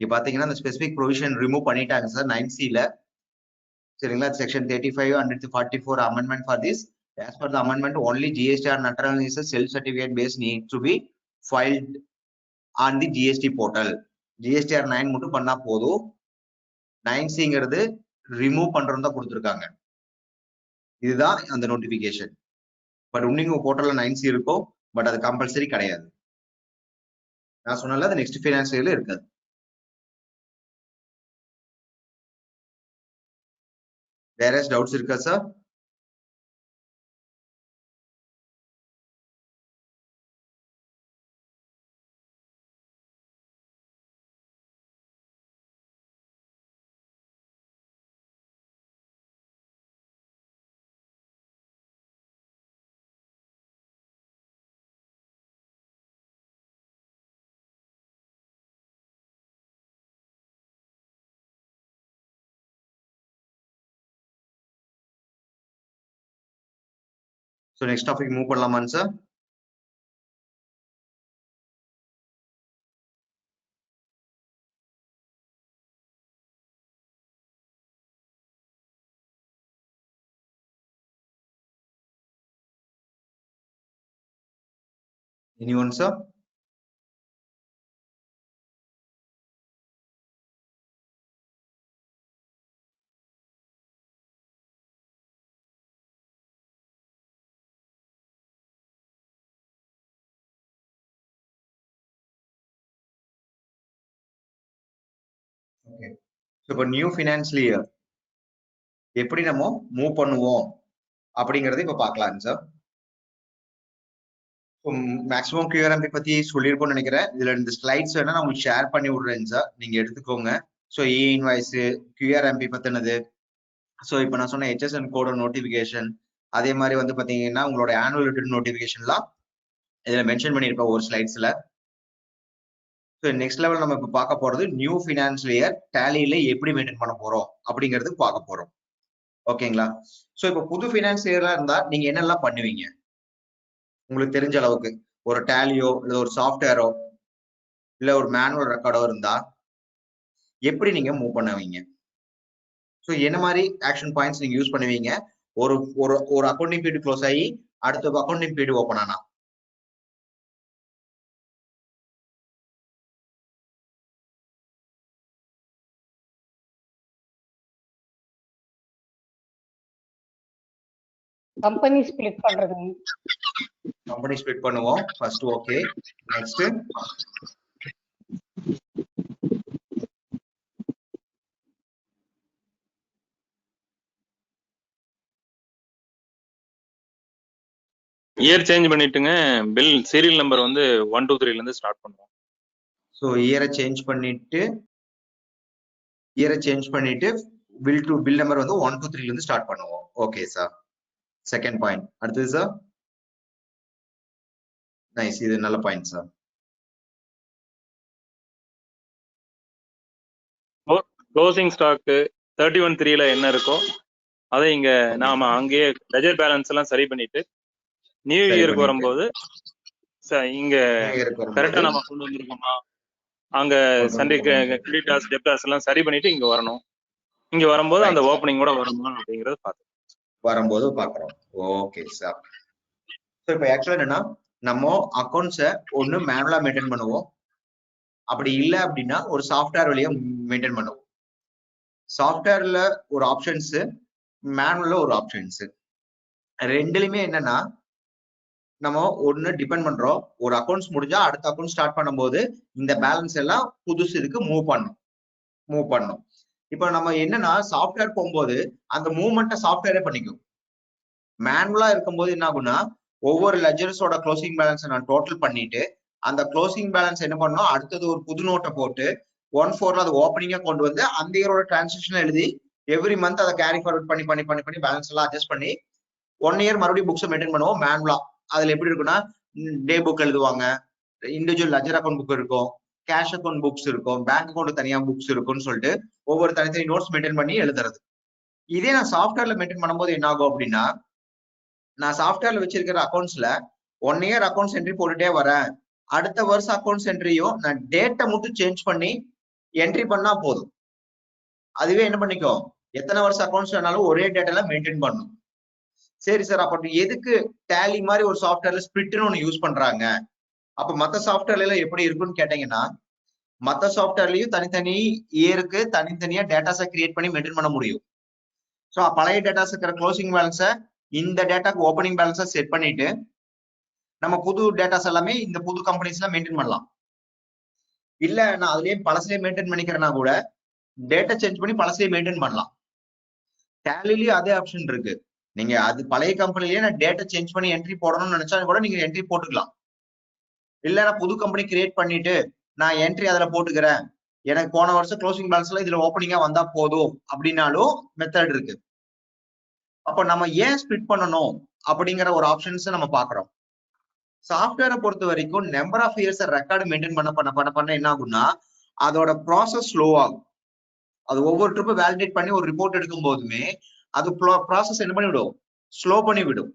இங்க பாத்தீங்கன்னா இந்த ஸ்பெசிபிக் ப்ரொவிஷன் ரிமூவ் பண்ணிட்டாங்க சார் 9Cல. சரிங்களா? Section 35 and 44 amendment for this. As per the amendment, only GSTR naturalization self-certificate base needs to be filed on the GST portal. GSTR 9 மட்டும் பண்ணா போதும். 9Cங்கிறது ரிமூவ் பண்றோம் தான் கொடுத்துருக்காங்க. இதுதான் அந்த நோட்டிபிகேஷன். பட் உங்க போர்ட்டல்ல 9C இருக்கும், பட் அது கம்பல்சரி கிடையாது. நான் சொன்னல அது நெக்ஸ்ட் ஃபைனான்ஸ் இயர்ல இருக்காது. வேற டவுட்ஸ் இருக்கா sir? So next topic move பண்ணலாமான்னு sir? Anyone sir? Okay. So இப்போ நியூ ஃபினான்ஷியல் இயர் எப்படி நம்ம மூவ் பண்ணுவோம் அப்படிங்கறத இப்ப பார்க்கலாங்க சார். மேக்ஸிமம் QRMP பத்தி சொல்லியிருக்கோம்னு நினைக்கிறேன். இதுல இந்த ஸ்லைட்ஸ் வேணா நான் உங்களுக்கு ஷேர் பண்ணி விடுறேன் சார், நீங்க எடுத்துக்கோங்க. ஸோ இன்வாய்ஸ் QRMP பத்தினது, ஸோ இப்போ நான் சொன்ன HSN கோட நோட்டிபிகேஷன், அதே மாதிரி வந்து பாத்தீங்கன்னா உங்களோட ஆனுவல் ரிட்டர்ன் நோட்டிபிகேஷன்லாம் இதுல மென்ஷன் பண்ணியிருப்பேன் ஒரு ஸ்லைட்ஸ்ல. ஸோ நெக்ஸ்ட் லெவல் நம்ம இப்போ பார்க்க போறது நியூ ஃபினான்ஷியல் இயர் டேலியில எப்படி மெயின்டைன் பண்ண போறோம் அப்படிங்கிறது பார்க்க போறோம். ஓகேங்களா? ஸோ இப்போ புது ஃபினான்ஸ் இயர்ல இருந்தா நீங்க என்னெல்லாம் பண்ணுவீங்க? உங்களுக்கு தெரிஞ்ச அளவுக்கு ஒரு டேலியோ இல்ல ஒரு சாஃப்ட்வேரோ இல்ல ஒரு மேனுவல் ரெக்கார்டோ இருந்தா எப்படி நீங்க மூவ் பண்ணுவீங்க? ஸோ என்ன மாதிரி ஆக்ஷன் பாயிண்ட்ஸ் நீங்க யூஸ் பண்ணுவீங்க? ஒரு ஒரு ஒரு அக்கௌண்டிங் பீரியட் க்ளோஸ் ஆகி அடுத்த அக்கௌண்டிங் பீரியட் ஓப்பன் ஆனா கம்பெனி ஸ்ப்ளிட் பண்றது. கம்பெனி ஸ்ப்ளிட் பண்ணுவோம் first. Okay, next year change பண்ணிட்டுங்க, பில் சீரியல் நம்பர் வந்து 1 2 3ல இருந்து ஸ்டார்ட் பண்ணுவோம். ஸோ இயரை சேஞ்ச் பண்ணிட்டு பில் நம்பர் வந்து 1 2 3ல இருந்து ஸ்டார்ட் பண்ணுவோம். Okay sir. Second point. அடுத்தது சார். நைஸ், இது நல்ல பாயிண்ட் சார். க்ளோசிங் ஸ்டாக் 31/3ல என்ன இருக்கோ அதை இங்க நாம அங்கேயே லெஜர் பேலன்ஸ் எல்லாம் சரி பண்ணிட்டு நியூ இயருக்கு வரும்போது இங்க கரெக்டா நம்ம கொண்டு வந்திருக்கோமா, அங்க சண்டே கிரெடிட்டாஸ் டெப்டாஸ் எல்லாம் சரி பண்ணிட்டு இங்க வரணும். இங்க வரும்போது அந்த ஓப்பனிங் கூட வருமா அப்படிங்கறத பார்த்து வரும்போது பாக்குறோம். Okay sir. ஸோ இப்போ ஆக்சுவலா என்னன்னா, நம்ம அக்கௌண்ட்ஸை ஒன்று மேனுவலா மெயின்டைன் பண்ணுவோம், அப்படி இல்லை அப்படின்னா ஒரு சாஃப்ட்வேர் வழியா மெயின்டைன் பண்ணுவோம். சாஃப்ட்வேர்ல ஒரு ஆப்ஷன்ஸ், மேனுவல்ல ஒரு ஆப்ஷன்ஸ். ரெண்டுலையுமே என்னன்னா, நம்ம ஒண்ணு டிபெண்ட் பண்றோம். ஒரு அக்கௌண்ட்ஸ் முடிஞ்சா அடுத்த அக்கௌண்ட் ஸ்டார்ட் பண்ணும்போது இந்த பேலன்ஸ் எல்லாம் புதுசு இதுக்கு மூவ் பண்ணும். இப்போ நம்ம என்னன்னா சாஃப்ட்வேர் போகும்போது அந்த மூவ்மெண்ட்டை சாஃப்ட்வேரே பண்ணிக்கும். மேனுவலா இருக்கும்போது என்ன ஆகும்னா, ஒவ்வொரு லெஜர்ஸோட க்ளோசிங் பேலன்ஸை நான் டோட்டல் பண்ணிட்டு அந்த க்ளோசிங் பேலன்ஸ் என்ன பண்ணணும், அடுத்தது ஒரு புது நோட்டை போட்டு 1/4 அது ஓப்பனிங்கா கொண்டு வந்து அந்த இயரோட டிரான்சாக்ஷன் எழுதி எவ்ரி மந்த் அதை கேரி ஃபார்வர்ட் பண்ணி பேலன்ஸ் எல்லாம் அட்ஜஸ்ட் பண்ணி 1 இயர் மறுபடியும் புக்ஸை மெயின்டைன் பண்ணுவோம் மேனுவலா. அதுல எப்படி இருக்குன்னா, டே புக் எழுதுவாங்க, இண்டிவிஜுவல் லெஜர் அக்கௌண்ட் புக் இருக்கும், கேஷ் அக்கௌண்ட் புக்ஸ் இருக்கும், பேங்க் அக்கௌண்ட் தனியா புக்ஸ் இருக்கும்னு சொல்லிட்டு ஒவ்வொரு தனித்தனி நோட்ஸ் மெயின்டைன் பண்ணி எழுதுறது. இதே நான் சாஃப்ட்வேர்ல மெயின்டைன் பண்ணும்போது என்ன ஆகும் அப்படின்னா, நான் சாஃப்ட்வேர்ல வச்சிருக்கிற அக்கௌண்ட்ஸ்ல 1 இயர் அக்கௌண்ட்ஸ் என்ட்ரி போட்டுட்டே வரேன். அடுத்த வருஷம் அக்கௌண்ட்ஸ் என்ட்ரியும் நான் டேட்டை மட்டும் சேஞ்ச் பண்ணி என்ட்ரி பண்ணா போதும். அதுவே என்ன பண்ணிக்கும், எத்தனை வருஷம் அக்கௌண்ட்ஸ் வேணாலும் ஒரே டேட்டால மெயின்டைன் பண்ணும். சரி சார், அப்ப எதுக்கு டேலி மாதிரி ஒரு சாஃப்ட்வேர்ல ஸ்பிரிட்னு ஒன்று யூஸ் பண்றாங்க, அப்ப மற்ற சாஃப்ட்வேர்ல எல்லாம் எப்படி இருக்குன்னு கேட்டீங்கன்னா, மற்ற சாஃப்ட்வேர்லயும் தனித்தனி இயருக்கு தனித்தனியா டேட்டாஸை கிரியேட் பண்ணி மெயின்டைன் பண்ண முடியும். ஸோ பழைய டேட்டாஸ் இருக்கிற க்ளோசிங் பேலன்ஸை இந்த டேட்டாக்கு ஓப்பனிங் பேலன்ஸை செட் பண்ணிட்டு நம்ம புது டேட்டாஸ் எல்லாமே இந்த புது கம்பெனிஸ்ல மெயின்டைன் பண்ணலாம். இல்ல நான் அதுலயே பழசுலயே மெயின்டைன் பண்ணிக்கிறேன்னா கூட டேட்டா சேஞ்ச் பண்ணி பழசுலயே மெயின்டைன் பண்ணலாம். டேலிலயும் அதே ஆப்ஷன் இருக்கு. நீங்க அது பழைய கம்பெனிலேயே நான் டேட்டா சேஞ்ச் பண்ணி என்ட்ரி போடணும்னு நினைச்சா கூட நீங்க என்ட்ரி போட்டுக்கலாம். இல்ல நான் புது கம்பெனி கிரியேட் பண்ணிட்டு நான் என்ட்ரி அதுல போட்டுக்கிறேன், எனக்கு போன வருஷம் க்ளோசிங் பேலன்ஸ்ல இதுல ஓப்பனிங்கா வந்தா போதும் அப்படின்னாலும் மெத்தட் இருக்கு. அப்ப நம்ம ஏன் ஸ்பிளிட் பண்ணணும் அப்படிங்கிற ஒரு ஆப்ஷன்ஸ் நம்ம பாக்குறோம். சாஃப்ட்வேரை பொறுத்த வரைக்கும் number of years record maintain பண்ண என்ன ஆகும்னா, அதோட ப்ராசஸ் ஸ்லோ ஆகும். அது ஒவ்வொரு ட்ரிப்பு வேலிடேட் பண்ணி ஒரு ரிப்போர்ட் எடுக்கும் போதுமே அது ப்ராசஸ் என்ன பண்ணி விடும், ஸ்லோ பண்ணி விடும்.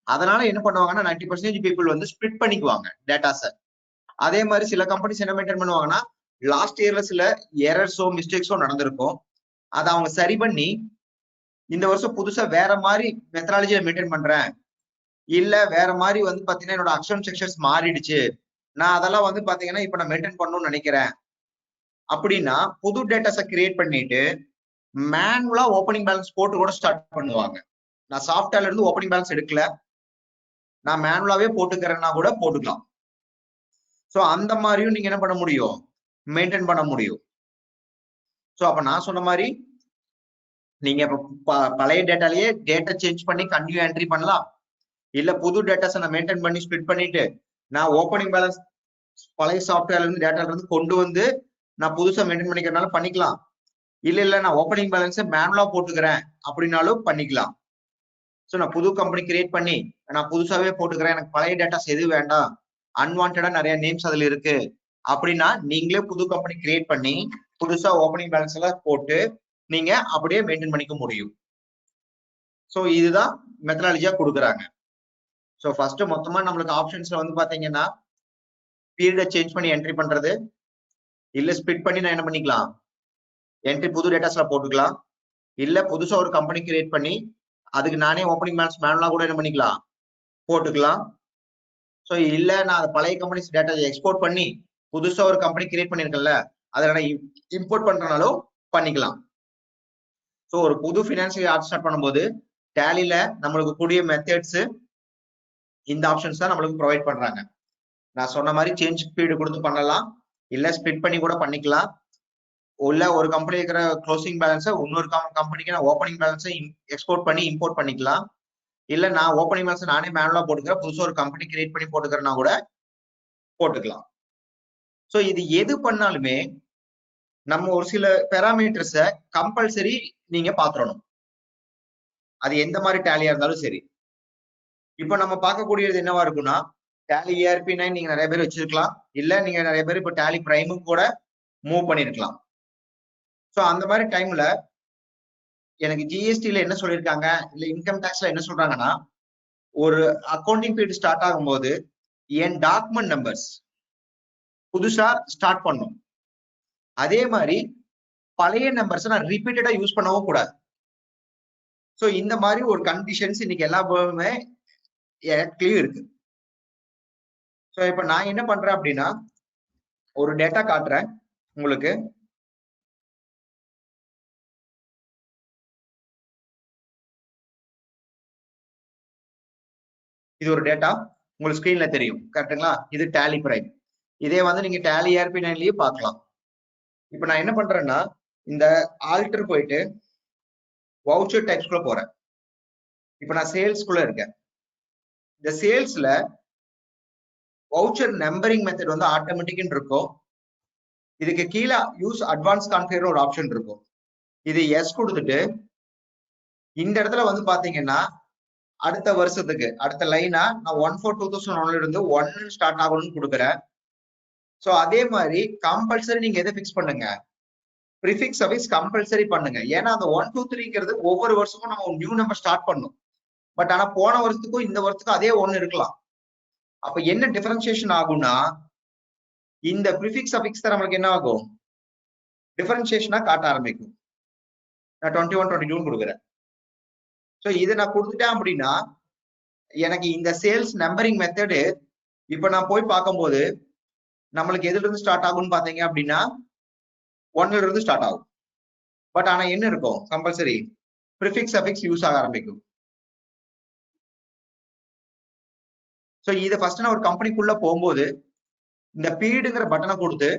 அதனால என்ன பண்ணுவாங்கன்னா 90% பீப்புள் வந்து ஸ்பிளிட் பண்ணிக்குவாங்க டேட்டாஸை. அதே மாதிரி சில கம்பெனிஸ் என்ன மெயின்டைன் பண்ணுவாங்கன்னா, லாஸ்ட் இயர்ல சில எரர்ஸோ மிஸ்டேக்ஸோ நடந்திருக்கும், அதை அவங்க சரி பண்ணி இந்த வருஷம் புதுசா வேற மாதிரி மெத்தடாலஜியை மெயின்டைன் பண்றேன், இல்ல வேற மாதிரி வந்து பாத்தீங்கன்னா என்னோட அக்ஷன் செக்ஷன்ஸ் மாறிடுச்சு, நான் அதெல்லாம் வந்து பாத்தீங்கன்னா இப்ப நான் மெயின்டைன் பண்ணணும்னு நினைக்கிறேன் அப்படின்னா புது டேட்டாஸை கிரியேட் பண்ணிட்டு மேனுவலா ஓப்பனிங் பேலன்ஸ் போட்டு கூட ஸ்டார்ட் பண்ணுவாங்க. நான் சாஃப்ட்வேர்ல இருந்து ஓப்பனிங் பேலன்ஸ் எடுக்கல, நான் மேனுவலாவே போட்டுக்கிறேன்னா கூட போட்டுக்கலாம். ஸோ அந்த மாதிரியும் நீங்க என்ன பண்ண முடியும், மெயின்டைன் பண்ண முடியும். ஸோ அப்ப நான் சொன்ன மாதிரி நீங்க பழைய டேட்டாலேயே டேட்டா சேஞ்ச் பண்ணி கண்டினியூ என்ட்ரி பண்ணலாம். இல்ல புது டேட்டாஸை நான் மெயின்டைன் பண்ணி ஸ்பிளிட் பண்ணிட்டு நான் ஓப்பனிங் பேலன்ஸ் பழைய சாஃப்ட்வேர்ல இருந்து டேட்டால இருந்து கொண்டு வந்து நான் புதுசா மெயின்டைன் பண்ணிக்கிறனால பண்ணிக்கலாம். இல்ல நான் ஓப்பனிங் பேலன்ஸை மேனுவலா போட்டுக்கிறேன் அப்படின்னாலும் பண்ணிக்கலாம். ஸோ நான் புது கம்பெனி கிரியேட் பண்ணி நான் புதுசாவே போட்டுக்கிறேன், எனக்கு பழைய டேட்டாஸ் எது வேண்டாம், அன்வான்டா நிறைய நேம்ஸ் அதுல இருக்கு அப்படின்னா நீங்களே புது கம்பெனி கிரியேட் பண்ணி புதுசா ஓப்பனிங் பேலன்ஸ் எல்லாம் போட்டு நீங்க அப்படியே மெயின்டைன் பண்ணிக்க முடியும். ஸோ இதுதான் மெத்தடாலஜியா கொடுக்குறாங்க. ஸோ ஃபர்ஸ்ட் மொத்தமா நம்மளுக்கு ஆப்ஷன்ஸ்ல வந்து பாத்தீங்கன்னா பீரியடை சேஞ்ச் பண்ணி என்ட்ரி பண்றது, இல்ல ஸ்பிளிட் பண்ணி நான் என்ன பண்ணிக்கலாம் என்ட்ரி புது டேட்டாஸ்ல போட்டுக்கலாம், இல்ல புதுசா ஒரு கம்பெனி கிரியேட் பண்ணி அதுக்கு நானே ஓப்பனிங் பேலன்ஸ் மேனுவலா கூட என்ன பண்ணிக்கலாம் போட்டுக்கலாம். ஸோ இல்ல நான் அது பழைய கம்பெனிஸ் டேட்டா எக்ஸ்போர்ட் பண்ணி புதுசா ஒரு கம்பெனி கிரியேட் பண்ணிருக்கேன்ல அதை நான் இம்போர்ட் பண்றனாலும் பண்ணிக்கலாம். ஸோ ஒரு புது ஃபினான்ஷியல் ஆர்ட் ஸ்டார்ட் பண்ணும்போது டேலில நம்மளுக்கு கூடிய மெத்தட்ஸ் இந்த ஆப்ஷன்ஸ் தான் நம்மளுக்கு ப்ரொவைட் பண்றாங்க. நான் சொன்ன மாதிரி சேஞ்ச் பீரியட் கொடுத்து பண்ணலாம், இல்ல ஸ்பிளிட் பண்ணி கூட பண்ணிக்கலாம், உள்ள ஒரு கம்பெனி இருக்கிற க்ளோசிங் பேலன்ஸை இன்னொரு கம்பெனிக்கு நான் ஓப்பனிங் பேலன்ஸை எக்ஸ்போர்ட் பண்ணி இம்போர்ட் பண்ணிக்கலாம், இல்ல நான் ஓப்பனிங் பேலன்ஸ் நானே மேனுவலா போட்டுக்கிறேன், புதுசா ஒரு கம்பெனி கிரியேட் பண்ணி போட்டுக்கிறேன்னா கூட போட்டுக்கலாம். ஸோ இது எது பண்ணாலுமே நம்ம ஒரு சில பெராமீட்டர்ஸை கம்பல்சரி நீங்க பாத்துறணும், அது எந்த மாதிரி டேலியா இருந்தாலும் சரி. இப்ப நம்ம பார்க்கக்கூடியது என்னவா இருக்குன்னா, டேலி ERP9 நீங்க நிறைய பேர் வச்சிருக்கலாம், இல்ல நீங்க நிறைய பேர் இப்ப டேலி பிரைமுக்கு கூட மூவ் பண்ணிருக்கலாம். ஸோ அந்த மாதிரி டைம்ல எனக்கு ஜிஎஸ்டில என்ன சொல்லியிருக்காங்க, இல்ல இன்கம் டேக்ஸ்ல என்ன சொல்றாங்கன்னா, ஒரு அக்கௌண்டிங் பீரியட் ஸ்டார்ட் ஆகும்போது என் டாக்குமெண்ட் நம்பர்ஸ் புதுசா ஸ்டார்ட் பண்ணும். அதே மாதிரி பழைய நம்பர்ஸ் நான் ரிப்பீட்டடா யூஸ் பண்ணவும் கூடாது. சோ இந்த மாதிரி ஒரு கண்டிஷன்ஸ் இன்னைக்கு எல்லா இடத்துலயும் இருக்கு. சோ இப்ப நான் என்ன பண்றேன் அப்படின்னா ஒரு டேட்டா காட்டுறேன் உங்களுக்கு. இது ஒரு டேட்டா உங்களுக்கு ஸ்கிரீன்ல தெரியும் கரெக்டுங்களா? இது டேலி பிரைம். இதே வந்து நீங்க டேலி ERP9லயே பார்க்கலாம். இப்ப நான் என்ன பண்றேன்னா இந்த ஆல்டர் போயிட்டு வவுச்சர் டைப்ஸ்குள்ள போறேன். இப்ப நான் சேல்ஸ்குள்ள இருக்கேன். இந்த சேல்ஸ்ல வவுச்சர் நம்பரிங் மெத்தட் வந்து ஆட்டோமேட்டிக்னு இருக்கும். இதுக்கு கீழே யூஸ் அட்வான்ஸ் கான்ஃபிகர் ஒரு ஆப்ஷன் இருக்கும். இது எஸ் கொடுத்துட்டு இந்த இடத்துல வந்து பாத்தீங்கன்னா அடுத்த வருஷத்துக்கு அடுத்த லைனா நான் 1/4/2001 இருந்து 1 ஸ்டார்ட் ஆகணும்னு கொடுக்குறேன். சோ அதே மாதிரி கம்பல்சரி நீங்க எதை பிக்ஸ் பண்ணுங்க, ப்ரிஃபிக்ஸ் சஃபிக்ஸ் கம்பல்சரி பண்ணுங்க. ஏன்னா அந்த 1 2 3ங்கிறது ஒவ்வொரு வருஷமும் நம்ம நியூ நம்பர் ஸ்டார்ட் பண்ணணும். பட் ஆனா போன வருஷத்துக்கும் இந்த வருஷத்துக்கும் அதே 1 இருக்கலாம். அப்ப என்ன டிஃபரன்சியேஷன் ஆகும்னா இந்த ப்ரிஃபிக்ஸ் சஃபிக்ஸ் தான் நம்மளுக்கு என்ன ஆகும், டிஃபரன்சியேஷனா காட்ட ஆரம்பிக்கும். நான் 21 22 கொடுக்குறேன். சோ இதை நான் கொடுத்துட்டேன் அப்படின்னா எனக்கு இந்த சேல்ஸ் நம்பரிங் மெத்தடு இப்ப நான் போய் பார்க்கும்போது நம்மளுக்கு எதுல இருந்து ஸ்டார்ட் ஆகும்னு பாத்தீங்க அப்படின்னா 1ல இருந்து ஸ்டார்ட் ஆகும். பட் ஆனா என்ன இருக்கும், கம்பல்சரி ப்ரிஃபிக்ஸ் சஃபிக்ஸ் யூஸ் ஆக ஆரம்பிக்கும். சோ இதை ஃபர்ஸ்ட் நான் ஒரு கம்பெனிக்குள்ள போகும்போது இந்த பீரியடுங்கிற பட்டனை கொடுத்து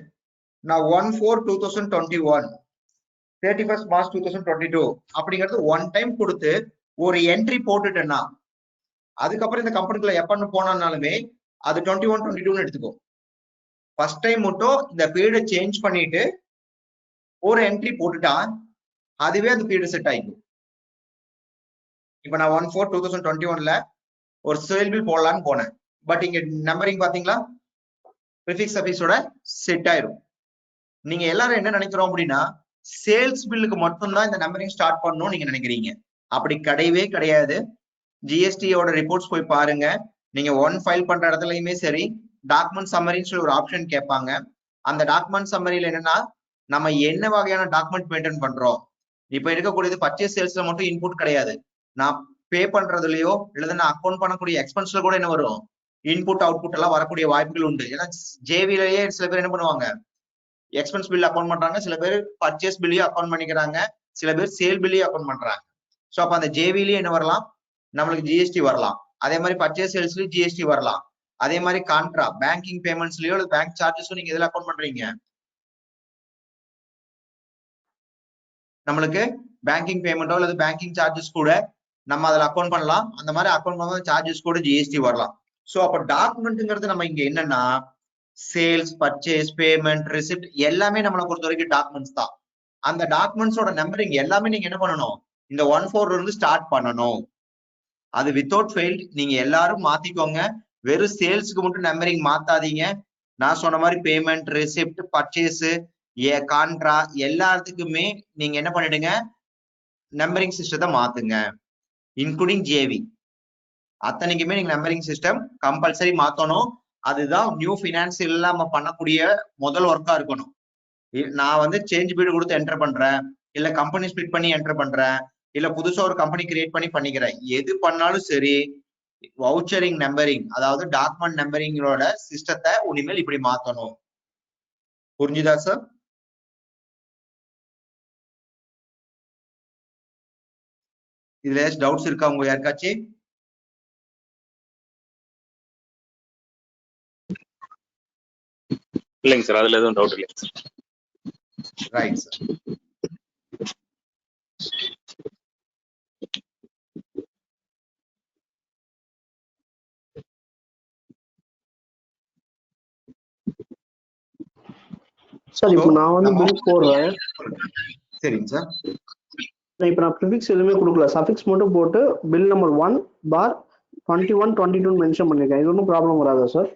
நான் 1/4/2021 31st March 2022 அப்படிங்கிறது 1 டைம் கொடுத்து ஒரு என்ட்ரி போட்டுட்டேன்னா அதுக்கப்புறம் இந்த கம்பெனிக்குள்ள எப்பன்னு போனாலுமே அது 21 22ன்னு எடுத்துக்கும். ஃபர்ஸ்ட் டைம் மட்டும் இந்த பீரியடை சேஞ்ச் பண்ணிட்டு ஒரு என்ட்ரி போட்டுட்டா அதுவே அந்த பீரியட் செட் ஆயிக்கும். இப்ப நான் 1/4/2021ல ஒரு சேல் பில் போடலான்னு போனேன். பட் இங்க நம்பரிங் பாத்தீங்களா ப்ரிஃபிக்ஸ் சஃபிக்ஸோட செட் ஆயிரும். நீங்க எல்லாரும் என்ன நினைக்கிறோம் அப்படின்னா சேல்ஸ் பில்லுக்கு மட்டும்தான் இந்த நம்பரிங் ஸ்டார்ட் பண்ணணும்னு நீங்க நினைக்கிறீங்க. அப்படி கிடையவே கிடையாது. ஜிஎஸ்டியோட ரிப்போர்ட்ஸ் போய் பாருங்க. நீங்க 1 ஃபைல் பண்ற இடத்துலயுமே சரி டாக்குமெண்ட் சம்மரின்னு சொல்லி ஒரு ஆப்ஷன் கேட்பாங்க. அந்த டாக்குமெண்ட் சம்மரியில என்னன்னா நம்ம என்ன வகையான டாக்குமெண்ட் மெயின்டைன் பண்றோம். இப்ப இருக்கக்கூடியது பர்ச்சேஸ் சேல்ஸ்ல மட்டும் இன்புட் கிடையாது. நான் பே பண்றதுலயோ இல்ல நான் அக்கௌண்ட் பண்ணக்கூடிய எக்ஸ்பென்ஸ்ல கூட என்ன வரும், இன்புட் அவுட்புட் எல்லாம் வரக்கூடிய வாய்ப்புகள் உண்டு. ஏன்னா ஜேவிலேயே சில பேர் என்ன பண்ணுவாங்க, எக்ஸ்பென்ஸ் பில் அக்கௌண்ட் பண்றாங்க, சில பேர் பர்ச்சேஸ் பில்லையும் அக்கௌண்ட் பண்ணிக்கிறாங்க, சில பேர் சேல் பில்லையும் அக்கௌண்ட் பண்றாங்க. சோ அப்ப அந்த ஜேவிலயும் என்ன வரலாம், நம்மளுக்கு ஜிஎஸ்டி வரலாம். அதே மாதிரி பர்ச்சேஸ் சேல்ஸ்லயும் ஜிஎஸ்டி வரலாம். அதே மாதிரி கான்ட்ரா பேங்கிங் பேமெண்ட்ஸ்லயோ இல்ல பேங்க் சார்ஜஸும் நீங்க எதுல அக்கௌண்ட் பண்றீங்க, நம்மளுக்கு பேங்கிங் பேமெண்டோ அல்லது பேங்கிங் சார்ஜஸ் கூட நம்ம அதுல அக்கௌண்ட் பண்ணலாம். அந்த மாதிரி அக்கௌண்ட் பண்ணும்போது சார்ஜஸ் கூட ஜிஎஸ்டி வரலாம். சோ அப்ப டாக்குமெண்ட்ங்கிறது நம்ம இங்க என்னன்னா சேல்ஸ் பர்ச்சேஸ் பேமெண்ட் ரிசிப்ட் எல்லாமே நம்மளை பொறுத்த வரைக்கும் டாக்குமெண்ட்ஸ் தான். அந்த டாக்குமெண்ட்ஸோட நம்பரிங் எல்லாமே நீங்க என்ன பண்ணணும், இந்த 1/4 இருந்து ஸ்டார்ட் பண்ணணும். அது வித்தவுட் ஃபெயில் நீங்க எல்லாரும் மாத்திக்கோங்க. வெறும் சேல்ஸ்க்கு மட்டும் நம்பரிங் மாத்தாதீங்க. நான் சொன்ன மாதிரி பேமெண்ட் ரிசிப்ட் பர்ச்சேஸ் கான்ட்ரா எல்லாத்துக்குமே நீங்க என்ன பண்ணிடுங்க, நம்பரிங் சிஸ்டத்தை மாத்துங்க. இன்க்ளூடிங் ஜேவி அத்தனைக்குமே நீங்க நம்பரிங் சிஸ்டம் கம்பல்சரி மாத்தணும். அதுதான் நியூ பினான்சியல் நம்ம பண்ணக்கூடிய முதல் ஒர்க்கா இருக்கணும். நான் வந்து சேஞ்ச் பீடு கொடுத்து என்டர் பண்றேன், இல்ல கம்பெனி ஸ்பிளிட் பண்ணி என்டர் பண்றேன், இல்ல புதுசா ஒரு கம்பெனி கிரியேட் பண்ணி பண்ணிக்கிறேன், எது பண்ணாலும் சரி வவுச்சரிங் நம்பரிங் அதாவது டாக்குமெண்ட் நம்பரிங்கோட சிஸ்டத்தை இனிமேல் இப்படி மாத்தணும். புரிஞ்சுதா சார்? இதுல டவுட்ஸ் இருக்கா உங்க யாருக்காச்சும்? இல்லைங்க சார், அதுல எதுவும் டவுட் இல்லைங்க சார். Right sir. சார் இப்போ நான் வந்து பில் போடுறேன். சரிங்க சார். இப்போ நான் ப்ரிஃபிக்ஸ் எதுவுமே கொடுக்கல, சஃபிக்ஸ் மட்டும் போட்டு பில் நம்பர் 1/21/22 மென்ஷன் பண்ணிருக்கேன். இது ஒன்றும் ப்ராப்ளம் வராதா சார்?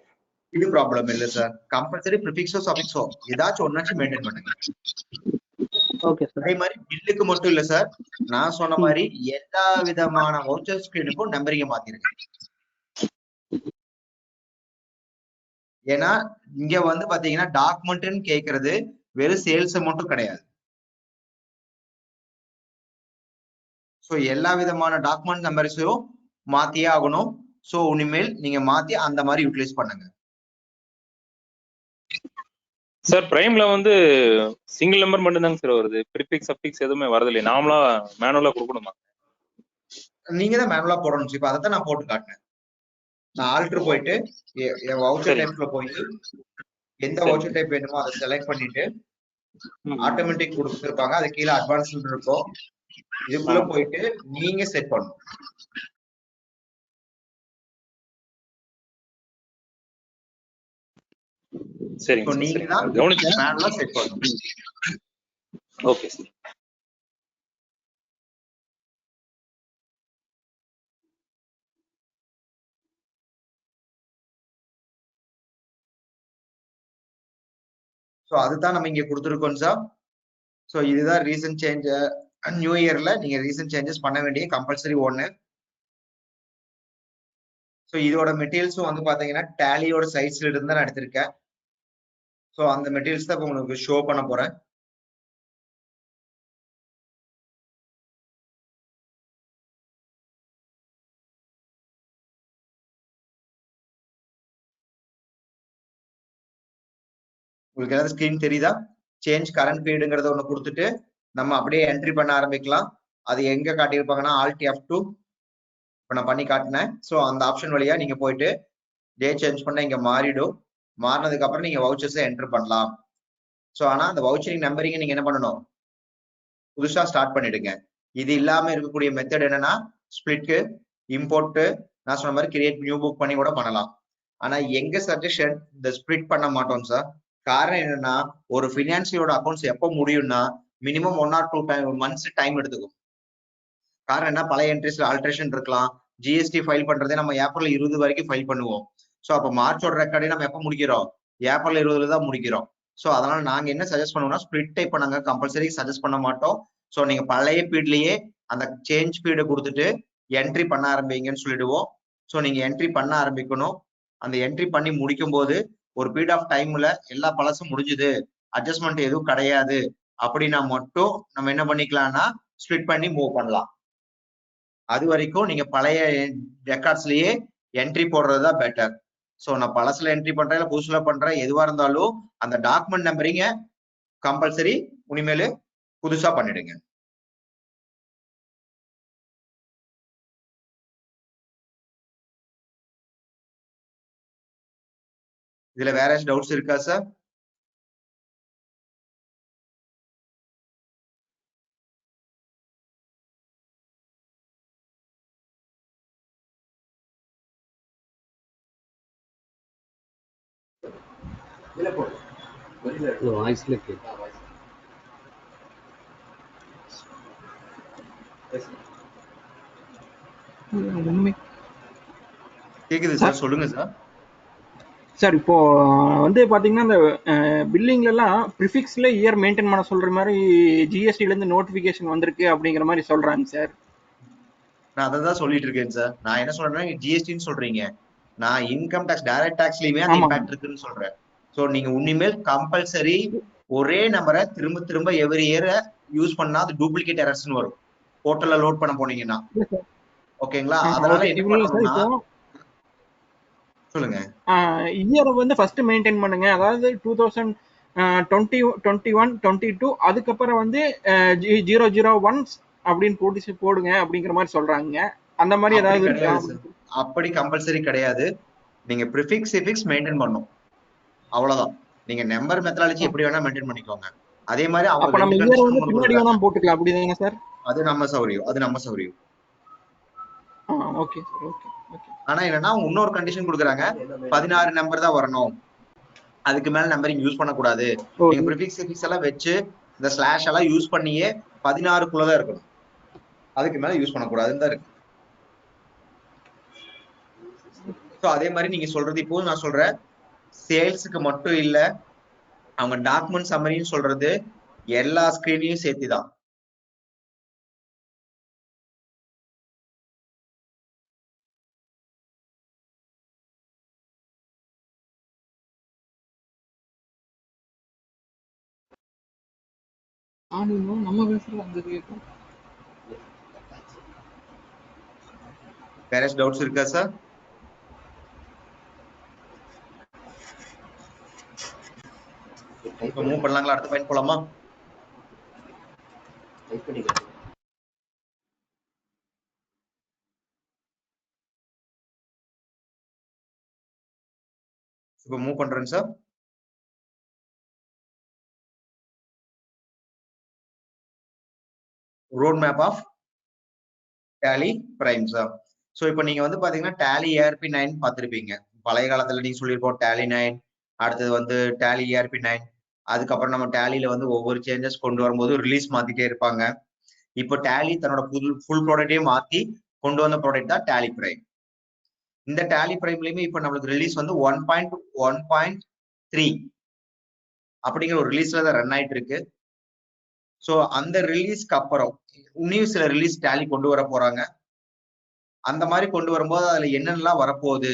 இது ப்ராப்ளம் இல்ல சார். கம்பல்சரி ப்ரிஃபிக்ஸோ சஃபிக்ஸோ ஏதாச்சும் ஒன்னாச்சும் மெயின்டைன் பண்ணுங்க. Okay sir. அதே மாதிரி பில்லுக்கு மட்டும் இல்ல சார், நான் சொன்ன மாதிரி எல்லா விதமான வவுச்சர் ஸ்கிரீனுக்கும் நம்பரிங்க மாத்திருக்கேன். ஏன்னா இங்க வந்து பாத்தீங்கன்னா டாக்குமெண்ட்னு கேக்குறது வெறும் சேல்ஸ் மட்டும் கிடையாது. சோ எல்லா விதமான டாக்குமெண்ட் நம்பர்ஸையும் மாத்தியே ஆகணும். சோ இனிமேல் நீங்க மாத்தி அந்த மாதிரி யூட்டிலைஸ் பண்ணுங்க. சார் பிரைம்ல வந்து சிங்கிள் நம்பர் மட்டும் தாங்க சார் வருது, ப்ரிஃபிக்ஸ் சஃபிக்ஸ் எதுவுமே வரது இல்லையா? நாமளா மேனுவலா கொடுக்கணுமா? நீங்க தான் மேனுவலா போடணும். இப்ப அதை நான் போட்டு காட்டினேன். நான் ஆல்டர் போயிட்டு என் வவுச்சர் சரி டைப்ல போயிட்டு எந்த சரி வவுச்சர் டைப் வேணுமோ அதை செலக்ட் பண்ணிட்டு ஆட்டோமேட்டிக் கொடுத்துருப்பாங்க. அது கீழே அட்வான்ஸ் இருக்கும். இதுக்குள்ள போயிட்டு நீங்க செட் பண்ணணும். சரிங்க So சார் நீங்க சரி தான் கவனிச்சேன். மேனுவலா செட் பண்ணணும். Okay sir. சோ அதுதான் நம்ம இங்க கொடுத்துருக்கோம் சார். சோ இதுதான் ரீசன்ட் சேஞ்ச். நியூ இயர்ல நீங்க ரீசன்ட் சேஞ்சஸ் பண்ண வேண்டிய கம்பல்சரி ஒண்ணு. சோ இதோட மெட்டீரியல்ஸும் வந்து பாத்தீங்கன்னா டேலியோட சைட்ஸ்ல இருந்து தான் நான் எடுத்திருக்கேன். சோ அந்த மெட்டீரியல்ஸ் தான் இப்ப உங்களுக்கு ஷோ பண்ண போறேன். உங்களுக்கு ஏதாவது ஸ்கிரீன் தெரியுதா? சேஞ்ச் கரண்ட் பீரியடுங்கிறத ஒண்ணு கொடுத்துட்டு நம்ம அப்படியே என்ட்ரி பண்ண ஆரம்பிக்கலாம். அது எங்க காட்டியிருப்பாங்கன்னா Alt F2 இப்ப நான் பண்ணி காட்டினேன். சோ அந்த ஆப்ஷன் வழியா நீங்க போயிட்டு டே சேஞ்ச் பண்ண இங்க மாறிடும். மாறினதுக்கு அப்புறம் நீங்க வவுச்சர்ஸ் என்டர் பண்ணலாம். சோ ஆனா அந்த வவுச்சரிங் நம்பரிங் நீங்க என்ன பண்ணணும்? புதுசா ஸ்டார்ட் பண்ணிடுங்க. இது இல்லாம இருக்கக்கூடிய மெத்தட் என்னன்னா ஸ்பிளிட், இம்போர்ட், நான் சொன்ன மாதிரி கிரியேட் நியூ புக் பண்ணி கூட பண்ணலாம். ஆனா எங்க சஜஷன் இந்த ஸ்பிளிட் பண்ண மாட்டோம் சார். காரணம் என்னன்னா ஒரு பினான்சியலோட அக்கௌண்ட்ஸ் எப்போ முடியும்னா மினிமம் 1 or 2 months டைம் எடுத்துக்கும். காரணம் என்ன, பழைய என்ட்ரிஸ்ல ஆல்ட்ரேஷன் இருக்கலாம். ஜிஎஸ்டி ஃபைல் பண்றதே நம்ம ஏப்ரல் 20 வரைக்கும் ஃபைல் பண்ணுவோம். ஸோ அப்போ மார்ச்சோட ரெக்கார்டே நம்ம எப்போ முடிக்கிறோம்? ஏப்ரல் 20 தான் முடிக்கிறோம். ஸோ அதனால நாங்க என்ன சஜஸ்ட் பண்ணுவோம்னா ஸ்பிளிட் டைப் நாங்க கம்பல்சரி சஜஸ்ட் பண்ண மாட்டோம். ஸோ நீங்க பழைய பீட்லயே அந்த சேஞ்ச் பீடை கொடுத்துட்டு என்ட்ரி பண்ண ஆரம்பிங்கன்னு சொல்லிடுவோம். ஸோ நீங்க என்ட்ரி பண்ண ஆரம்பிக்கணும். அந்த என்ட்ரி பண்ணி முடிக்கும் போது ஒரு பீரியட் ஆஃப் டைம்ல எல்லா பழசும் முடிஞ்சுது, அட்ஜஸ்ட்மெண்ட் எதுவும் கிடையாது அப்படின்னா மட்டும் நம்ம என்ன பண்ணிக்கலாம்னா ஸ்பிளிட் பண்ணி மூவ் பண்ணலாம். அது வரைக்கும் நீங்க பழைய ரெக்கார்ட்ஸ்லயே என்ட்ரி போடுறதுதான் பெட்டர். சோ நான் பழசுல என்ட்ரி பண்றேன் இல்ல புதுசுல பண்றேன், எதுவா இருந்தாலும் அந்த டாக்குமெண்ட் நம்பரிங்க கம்பல்சரி இனிமேல் புதுசா பண்ணிடுங்க. இதுல வேற ஏதாச்சும் டவுட்ஸ் இருக்கா சார்? வாய்ஸ்ல கேக்குது சார், சொல்லுங்க சார். சார் இப்போ வந்து பாத்தீங்கன்னா இந்த பில்லிங்ல எல்லாம் ப்ரிஃபிக்ஸ்ல இயர் மெயின்டைன் பண்ண சொல்ற மாதிரி ஜிஎஸ்டில இருந்து நோட்டிபிகேஷன் வந்திருக்கு அப்படிங்கிற மாதிரி சொல்றாங்க சார். நான் அதை தான் சொல்லிட்டு இருக்கேன் சார். நான் என்ன சொல்றேன்னா ஜிஎஸ்டின்னு சொல்றீங்க, நான் இன்கம் டாக்ஸ் டைரக்ட் டாக்ஸ்லயுமே அந்த ஆமாங்க. இம்பாக்ட் இருக்குன்னு சொல்றேன். சோ நீங்க இனிமேல் கம்பல்சரி ஒரே நம்பரை திரும்ப திரும்ப எவ்ரி இயர் யூஸ் பண்ணா அது டூப்ளிகேட் எரர்ஸ்னு வரும் போர்ட்டல்ல லோட் பண்ண போனீங்கன்னா. இல்ல சார். ஓகேங்களா? அதனால ஓகே. என்ன இல்ல சார், பண்ணணும்னா இப்போ சொல்லுங்க. இயரை வந்து ஃபர்ஸ்ட் மெயின்டைன் பண்ணுங்க, அதாவது 2021-22 அதுக்கப்புறம் வந்து 001 அப்படின்னு போடுங்க அப்படிங்கிற மாதிரி சொல்றாங்க. அந்த மாதிரி அப்படி ஏதாவது இருக்கா? கிடையாது சார், அப்படி கம்பல்சரி கிடையாது. நீங்க ப்ரிஃபிக்ஸ் எஃபிக்ஸ் மெயின்டைன் பண்ணணும், அவ்வளவுதான். நீங்க நம்பர் மெத்தடாலஜி எப்படி வேணா மெயின்டைன் பண்ணிக்கோங்க. அதே மாதிரி அவங்க அப்ப நம்ம 2 இயரை கண்டிஷன் வந்து உங்களுக்கு பின்னாடி கொடுக்குறாங்க. வேணா போட்டுக்கலாம், அப்படிதாங்க சார்? அது நம்ம சௌரியம், அது நம்ம சௌரியம். Okay sir, okay okay. ஆனா என்னன்னா இன்னொரு கண்டிஷன் கொடுக்குறாங்க, 16 நம்பர் தான் வரணும், அதுக்கு மேல நம்பரிங் யூஸ் பண்ணக்கூடாது. நீங்க ப்ரிஃபிக்ஸ் எஃபிக்ஸ் எல்லாம் வச்சு இந்த ஸ்லாஷ் எல்லாம் யூஸ் பண்ணியே 16க்குள்ளதான் இருக்கணும், அதுக்கு மேல யூஸ் பண்ணக்கூடாதுன்னு தான் இருக்கு. ஸோ அதே மாதிரி நீங்க சொல்றது இப்போ நான் சொல்றேன் சேல்ஸுக்கு மட்டும் இல்ல, அவங்க டாக்குமெண்ட் சம்மரின்னு சொல்றது எல்லா ஸ்கிரீனையும் சேர்த்துதான். நம்ம பேசுறது அந்த கேட்கும். வேற டவுட்ஸ் இருக்கா சார்? மூவ் பண்ணலாங்களா? அடுத்த பாயிண்ட் போலாமா? இப்போ மூவ் பண்றேன் sir. Road map of Tally Prime sir. So இப்போ நீங்க வந்து பாத்தீங்கன்னா டேலி ஏஆர்பி 9 பார்த்திருப்பீங்க. பழைய காலத்துல நீங்க சொல்லியிருப்போம் டேலி 9, அடுத்தது வந்து டேலி ஏஆர்பி 9. அதுக்கப்புறம் நம்ம டேலியில வந்து ஒவ்வொரு சேஞ்சஸ் கொண்டு வரும்போது ரிலீஸ் மாத்திட்டே இருப்பாங்க. இப்போ டேலி தன்னோட ஃபுல் ப்ராடக்டையும் மாத்தி கொண்டு வந்த ப்ராடக்ட் தான் டேலி பிரைம். இந்த டேலி பிரைம்லயுமே இப்போ நம்மளுக்கு ரிலீஸ் வந்து 1.1.3 அப்படிங்கிற ஒரு ரிலீஸ்ல தான் ரன் ஆயிட்டு இருக்கு. ஸோ அந்த ரிலீஸ்க்கு அப்புறம் இன்னும் சில ரிலீஸ் டேலி கொண்டு வர போறாங்க. அந்த மாதிரி கொண்டு வரும்போது அதுல என்னென்னலாம் வரப்போகுது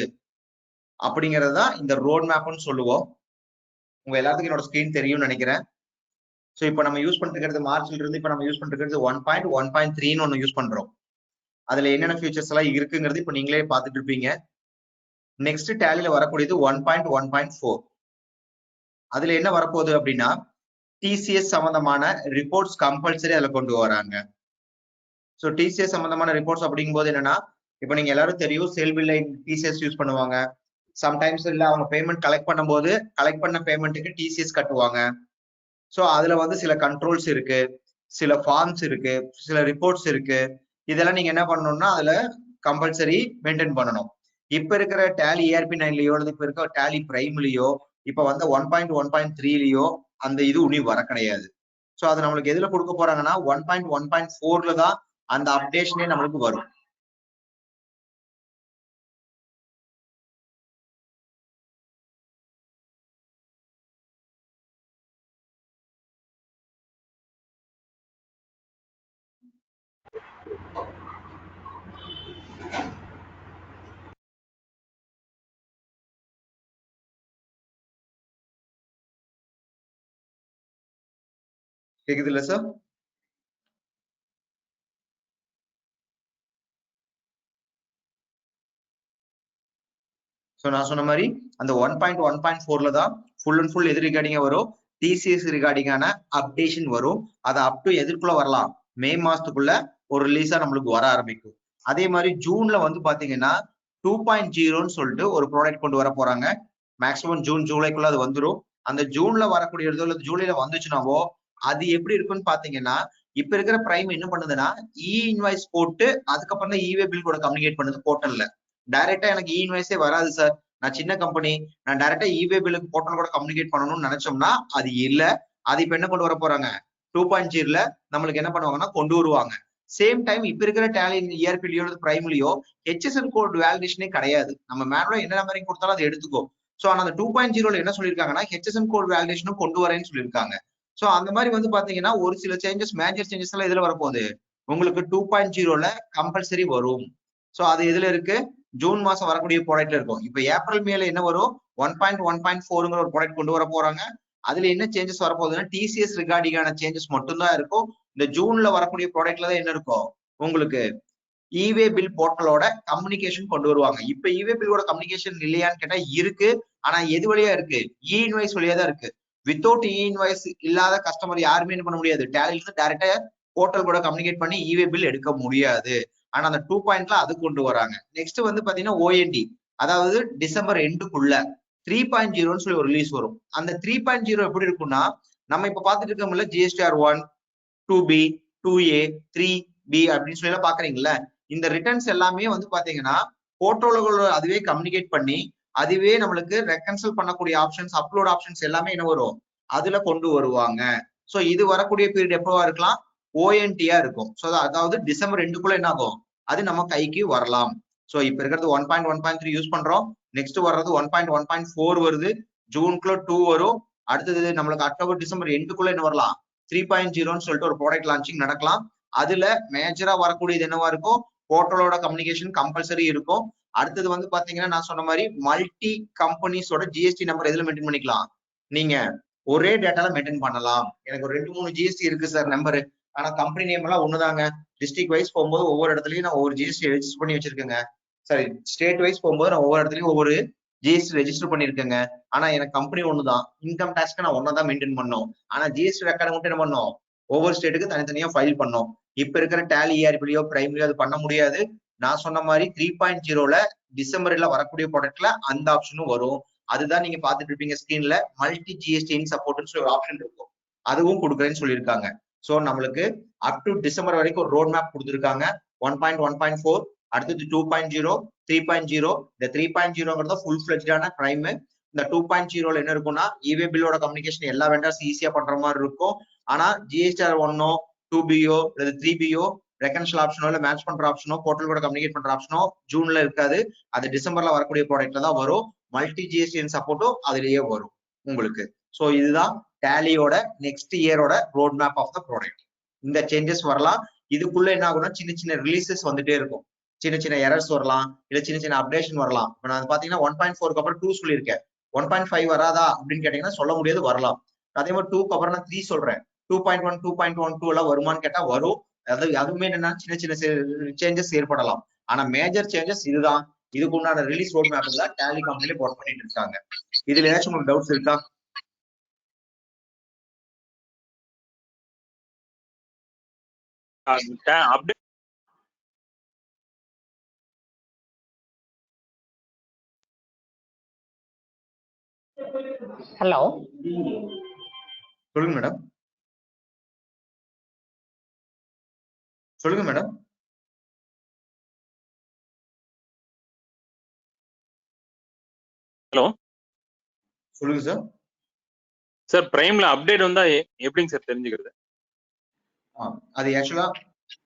அப்படிங்கிறது தான் இந்த ரோட் மேப்னு சொல்லுவோம். உங்க எல்லாத்துக்கும் என்னோட ஸ்கிரீன் தெரியும்னு நினைக்கிறேன். ஸோ இப்போ நம்ம யூஸ் பண்ணிருக்கிறது மார்ச்ல இருந்து இப்போ நம்ம யூஸ் பண்ணிருக்கிறது 1.1.3ன்னு ஒன்று யூஸ் பண்றோம். அதுல என்னென்ன ஃபியூச்சர்ஸ் எல்லாம் இருக்குங்கிறது இப்போ நீங்களே பார்த்துட்டு இருப்பீங்க. நெக்ஸ்ட் டேலியில வரக்கூடியது 1.1.4. அதுல என்ன வரப்போகுது அப்படின்னா டிசிஎஸ் சம்பந்தமான ரிப்போர்ட்ஸ் கம்பல்சரி அதுல கொண்டு வராங்க. ஸோ டிசிஎஸ் சம்பந்தமான ரிப்போர்ட்ஸ் அப்படிங்கும்போது என்னன்னா இப்போ நீங்க எல்லாரும் தெரியும் சேல் பில்ல டிசிஎஸ் யூஸ் பண்ணுவாங்க. சம்டைம்ஸ் இல்ல அவங்க பேமெண்ட் கலெக்ட் பண்ணும்போது கலெக்ட் பண்ண பேமெண்ட்டுக்கு டிசிஎஸ் கட்டுவாங்க. ஸோ அதுல வந்து சில கண்ட்ரோல்ஸ் இருக்கு, சில ஃபார்ம்ஸ் இருக்கு, சில ரிப்போர்ட்ஸ் இருக்கு. இதெல்லாம் நீங்க என்ன பண்ணணும்னா அதுல கம்பல்சரி மெயின்டைன் பண்ணணும். இப்ப இருக்கிற டேலி ஏஆர்பி 9லயோ அல்லது இப்ப இருக்க டேலி பிரைம்லயோ இப்ப வந்து 1.1.3லயோ அந்த இது உனி வர கிடையாது. ஸோ அது நம்மளுக்கு எதுல கொடுக்க போறாங்கன்னா 1.1.4ல தான் அந்த அப்டேஷனே நம்மளுக்கு வரும். கேக்குது இல்ல சார்? ஸோ நான் சொன்ன மாதிரி அந்த 1.1.4ல தான் ஃபுல் அண்ட் ஃபுல் எது ரிகார்டிங்கா வரும், டிசிஎஸ் ரிகார்டிங்கான அப்டேஷன் வரும். அதை அப் டு எதுக்குள்ள வரலாம், மே மாசத்துக்குள்ள ஒரு ரிலீஸா நம்மளுக்கு வர ஆரம்பிக்கும். அதே மாதிரி ஜூன்ல வந்து பாத்தீங்கன்னா 2.0ன்னு சொல்லிட்டு ஒரு ப்ராடக்ட் கொண்டு வர போறாங்க. மேக்சிமம் ஜூன் ஜூலைக்குள்ள அது வந்துடும். அந்த ஜூன்ல வரக்கூடியதோ இல்ல ஜூலைல வந்துச்சுனாவோ அது எப்படி இருக்குன்னு பாத்தீங்கன்னா இப்ப இருக்கிற பிரைம் என்ன பண்ணுதுன்னா இ இன்வாய்ஸ் போட்டு அதுக்கப்புறம் தான் இவே பில் கூட கம்யூனிகேட் பண்ணுது போர்ட்டல்ல. டைரக்டா எனக்கு இ இன்வாய்ஸே வராது சார், நான் சின்ன கம்பெனி, நான் டைரக்டா இவே பில்லுக்கு போர்ட்டல் கூட கம்யூனிகேட் பண்ணணும்னு நினைச்சோம்னா அது இல்ல. அது இப்ப என்ன கொண்டு வர போறாங்க 2.0ல நம்மளுக்கு என்ன பண்ணுவாங்கன்னா கொண்டு வருவாங்க. சேம் டைம் இப்ப இருக்கிற டேலி இஆர்பிலியோ பிரைம்லயோ ஹெச்எஸ்என் கோட் வேலிடேஷனே கிடையாது. நம்ம மேனுவலா என்ன நம்பரிங் கொடுத்தாலும் அதை எடுத்துக்கோ. சோ ஆனா அந்த 2.0ல என்ன சொல்லியிருக்காங்கன்னா ஹெச்எஸ்என் கோட் வேலிடேஷனும் கொண்டு வரேன்னு சொல்லியிருக்காங்க. சோ அந்த மாதிரி வந்து பாத்தீங்கன்னா ஒரு சில சேஞ்சஸ் மேஜர் சேஞ்சஸ் எல்லாம் இதுல வரப்போகுது உங்களுக்கு 2.0ல கம்பல்சரி வரும். சோ அது எதுல இருக்கு, ஜூன் மாசம் வரக்கூடிய ப்ராடக்ட்ல இருக்கும். இப்ப ஏப்ரல் மேல என்ன வரும் 1.1.4ங்கிற ஒரு ப்ராடக்ட் கொண்டு வர போறாங்க. அதுல என்ன சேஞ்சஸ் வரப்போகுதுன்னா டிசிஎஸ் ரிகார்டிங்கான சேஞ்சஸ் மட்டும்தான் இருக்கும். இந்த ஜூன்ல வரக்கூடிய ப்ராடக்ட்ல தான் என்ன இருக்கும் உங்களுக்கு இவே பில் போர்ட்டலோட கம்யூனிகேஷன் கொண்டு வருவாங்க. இப்ப இவே பில்லோட கம்யூனிகேஷன் இல்லையான்னு கேட்டா இருக்கு. ஆனா எது வழியா இருக்கு, இ இன்வாய்ஸ் வழியா தான் இருக்கு. வித்தவுட் இ இன்வாய்ஸ் இல்லாத கஸ்டமர் யாருமே என்ன பண்ண முடியாது, டேலில இருந்து டைரக்டா போர்ட்டல் கூட கம்யூனிகேட் பண்ணி இவே பில் எடுக்க முடியாது. ஆனா அந்த 2.0ல அது கொண்டு வராங்க. நெக்ஸ்ட் வந்து பாத்தீங்கன்னா ஓஎன்டி, அதாவது டிசம்பர் எண்டுக்குள்ள 3.0ன்னு சொல்லி ஒரு ரிலீஸ் வரும். அந்த 3.0 எப்படி இருக்கும்னா நம்ம இப்ப பாத்துட்டு இருக்கோம்ல ஜிஎஸ்டிஆர் 1, 2B, 2A, 3B அப்படின்னு சொல்லி எல்லாம் பாக்குறீங்கல்ல, இந்த ரிட்டர்ன்ஸ் எல்லாமே வந்து பாத்தீங்கன்னா போர்ட்டலோட அதுவே கம்யூனிகேட் பண்ணி அதுவே நம்மளுக்கு ரெக்கன்சல் பண்ணக்கூடிய ஆப்ஷன்ஸ், அப்லோட் ஆப்ஷன்ஸ் எல்லாமே என்ன வரும் அதுல கொண்டு வருவாங்க. சோ இது வரக்கூடிய பீரியட் எப்பவா இருக்கலாம், ஓஎன்டியா இருக்கும். சோ அதாவது டிசம்பர் 2க்குள்ள என்ன ஆகும் அது நம்ம கைக்கு வரலாம். சோ இப்ப இருக்கிறது 1.1.3 யூஸ் பண்றோம். நெக்ஸ்ட் வர்றது 1.1.4 வருது, ஜூன்குள்ள 2 வரும். அடுத்தது நம்மளுக்கு அக்டோபர் டிசம்பர் எண்டுக்குள்ள என்ன வரலாம் 3.0ன்னு சொல்லிட்டு ஒரு ப்ராடக்ட் லான்ச்சிங் நடக்கலாம். அதுல மேஜரா வரக்கூடியது என்னவா இருக்கும், போர்ட்டலோட கம்யூனிகேஷன் கம்பல்சரி இருக்கும். அடுத்தது வந்து பாத்தீங்கன்னா நான் சொன்ன மாதிரி மல்டி கம்பெனிஸோட ஜிஎஸ்டி நம்பர் எதுல மெயின்டைன் பண்ணிக்கலாம், நீங்க ஒரே டேட்டால மெயின்டைன் பண்ணலாம். எனக்கு ஒரு 2-3 ஜிஎஸ்டி இருக்கு சார் நம்பரு, ஆனா கம்பெனி நேம் எல்லாம் ஒண்ணுதாங்க. டிஸ்ட்ரிக்ட் வைஸ் போகும்போது ஒவ்வொரு இடத்துலயும் நான் ஒவ்வொரு ஜிஎஸ்டி ரெஜிஸ்டர் பண்ணி வச்சிருக்கேங்க. சாரி, ஸ்டேட் வைஸ் போகும்போது நான் ஒவ்வொரு இடத்துலயும் ஒவ்வொரு ஜிஎஸ்டி ரெஜிஸ்டர் பண்ணிருக்கேங்க. ஆனா எனக்கு கம்பெனி ஒண்ணுதான், இன்கம் டாக்ஸ்க்கு நான் ஒன்னா தான் மெயின்டைன் பண்ணோம். ஆனா ஜிஎஸ்டி ரெக்கார்டு மட்டும் என்ன பண்ணோம், ஒவ்வொரு ஸ்டேட்டுக்கு தனித்தனியா ஃபைல் பண்ணோம். இப்ப இருக்கிற டேலி ERP-லயோ பிரைம்லயோ அது பண்ண முடியாது. நான் சொன்ன மாதிரி 3.0ல டிசம்பர்ல வரக்கூடிய ப்ராடக்ட்ல அந்த ஆப்ஷனும் வரும். அதுதான் நீங்க பாத்துட்டு இருப்பீங்க ஸ்கிரீன்ல, மல்டி ஜிஎஸ்டி சப்போர்ட்னு ஒரு ஆப்ஷன் இருக்கும், அதுவும் கொடுக்குறேன்னு சொல்லியிருக்காங்க. சோ நம்மளுக்கு அப் டு டிசம்பர் வரைக்கும் ஒரு ரோட் மேப் கொடுத்துருக்காங்க. 1.1.4, அடுத்தது 2.0, 3.0. இந்த 3.0ங்கிறது ஃபுல் ஃபிளெஜ்டான பிரைம். இந்த 2.0ல என்ன இருக்கும்னா இவே பில்லோட கம்யூனிகேஷன் எல்லா வெண்டர்ஸ் ஈஸியா பண்ற மாதிரி இருக்கும். ஆனா GSTR 1ஓ 2BO அல்லது 3BO ரெக்கன்ஷியல் ஆப்ஷனோ இல்ல மேட்ச் பண்ற ஆப்ஷனோ போர்ட்டல் கூட கம்யூனிகேட் பண்ற ஆப்ஷனோ ஜூன்ல இருக்காது. அது டிசம்பர்ல வரக்கூடிய ப்ராடக்ட்ல தான் வரும். மல்டி ஜிஎஸ்டி சப்போர்ட்டும் அதுலயே வரும் உங்களுக்கு. சோ இதுதான் டேலியோட நெக்ஸ்ட் இயரோட road map of the product. இந்த சேஞ்சஸ் வரலாம். இதுக்குள்ள என்ன ஆகும்னா சின்ன சின்ன ரிலீசஸ் வந்துட்டே இருக்கும், சின்ன சின்ன எரர்ஸ் வரலாம், இல்ல சின்ன சின்ன அப்டேஷன் வரலாம். இப்ப நான் பாத்தீங்கன்னா 1.4க்கு அப்புறம் 2 சொல்லியிருக்கேன். 1.5 வராதா அப்படின்னு கேட்டீங்கன்னா சொல்ல முடியாது, வரலாம். அதே மாதிரி 2க்கு அப்புறம் நான் 3 சொல்றேன். 2.1, 2.12 எல்லாம் வருமானு கேட்டா வரும். அதுவுமே என்னன்னா சின்ன சின்ன சேஞ்சஸ் ஏற்படலாம். ஆனா மேஜர் சேஞ்சஸ் இதுதான். இதுக்கு உண்டான ரிலீஸ் ரோட் மேப் தான் டேலி கம்பெனில ஒர்க் பண்ணிட்டு இருக்காங்க. இதுல ஏதாச்சும் உங்களுக்கு டவுட்ஸ் இருக்கா? ஹலோ, சொல்லுங்க மேடம். சொல்லுங்க மேடம். ஹலோ, சொல்லுங்க சார். சார் பிரைம்ல அப்டேட் வந்தா எப்படிங்க சார் தெரிஞ்சுக்கிறது? அது ஆக்சுவலா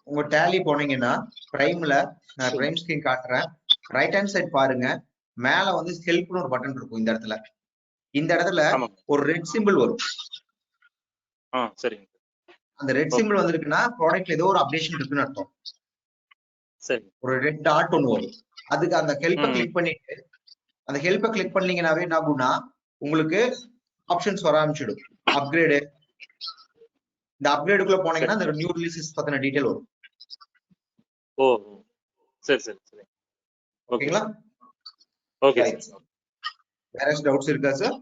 உங்க டேலி போனீங்கன்னா பிரைம்ல, நான் பிரைம் ஸ்கிரீன் காட்டுறேன். ரைட் ஹேண்ட் சைட் பாருங்க, மேல வந்து ஹெல்ப்னு ஒரு பட்டன் இருக்கும். இந்த இடத்துல ஒரு ரெட் சிம்பிள் வரும். சரிங்க. அந்த ரெட் சிம்பிள் வந்திருக்குன்னா ப்ராடக்ட்ல ஏதோ ஒரு அப்டேஷன் இருக்குன்னு அர்த்தம். சரி. ஒரு ரெட் டாட் ஒன்று வரும். அதுக்கு அந்த ஹெல்ப்பை கிளிக் பண்ணிட்டு, அந்த ஹெல்ப்பை கிளிக் பண்ணீங்கன்னாவே என்ன ஆகும்னா உங்களுக்கு ஆப்ஷன்ஸ் வர ஆரம்பிச்சிடும். அப்கிரேடு, இந்த அப்கிரேடுக்குள்ள போனீங்கன்னா அந்த நியூ ரிலீசஸ் பத்தின டீடைல் வரும். ஓ சரி சரி சரி. ஓகேங்களா? ஓகே. வேற ஏதாவது டவுட்ஸ் இருக்கா சார்?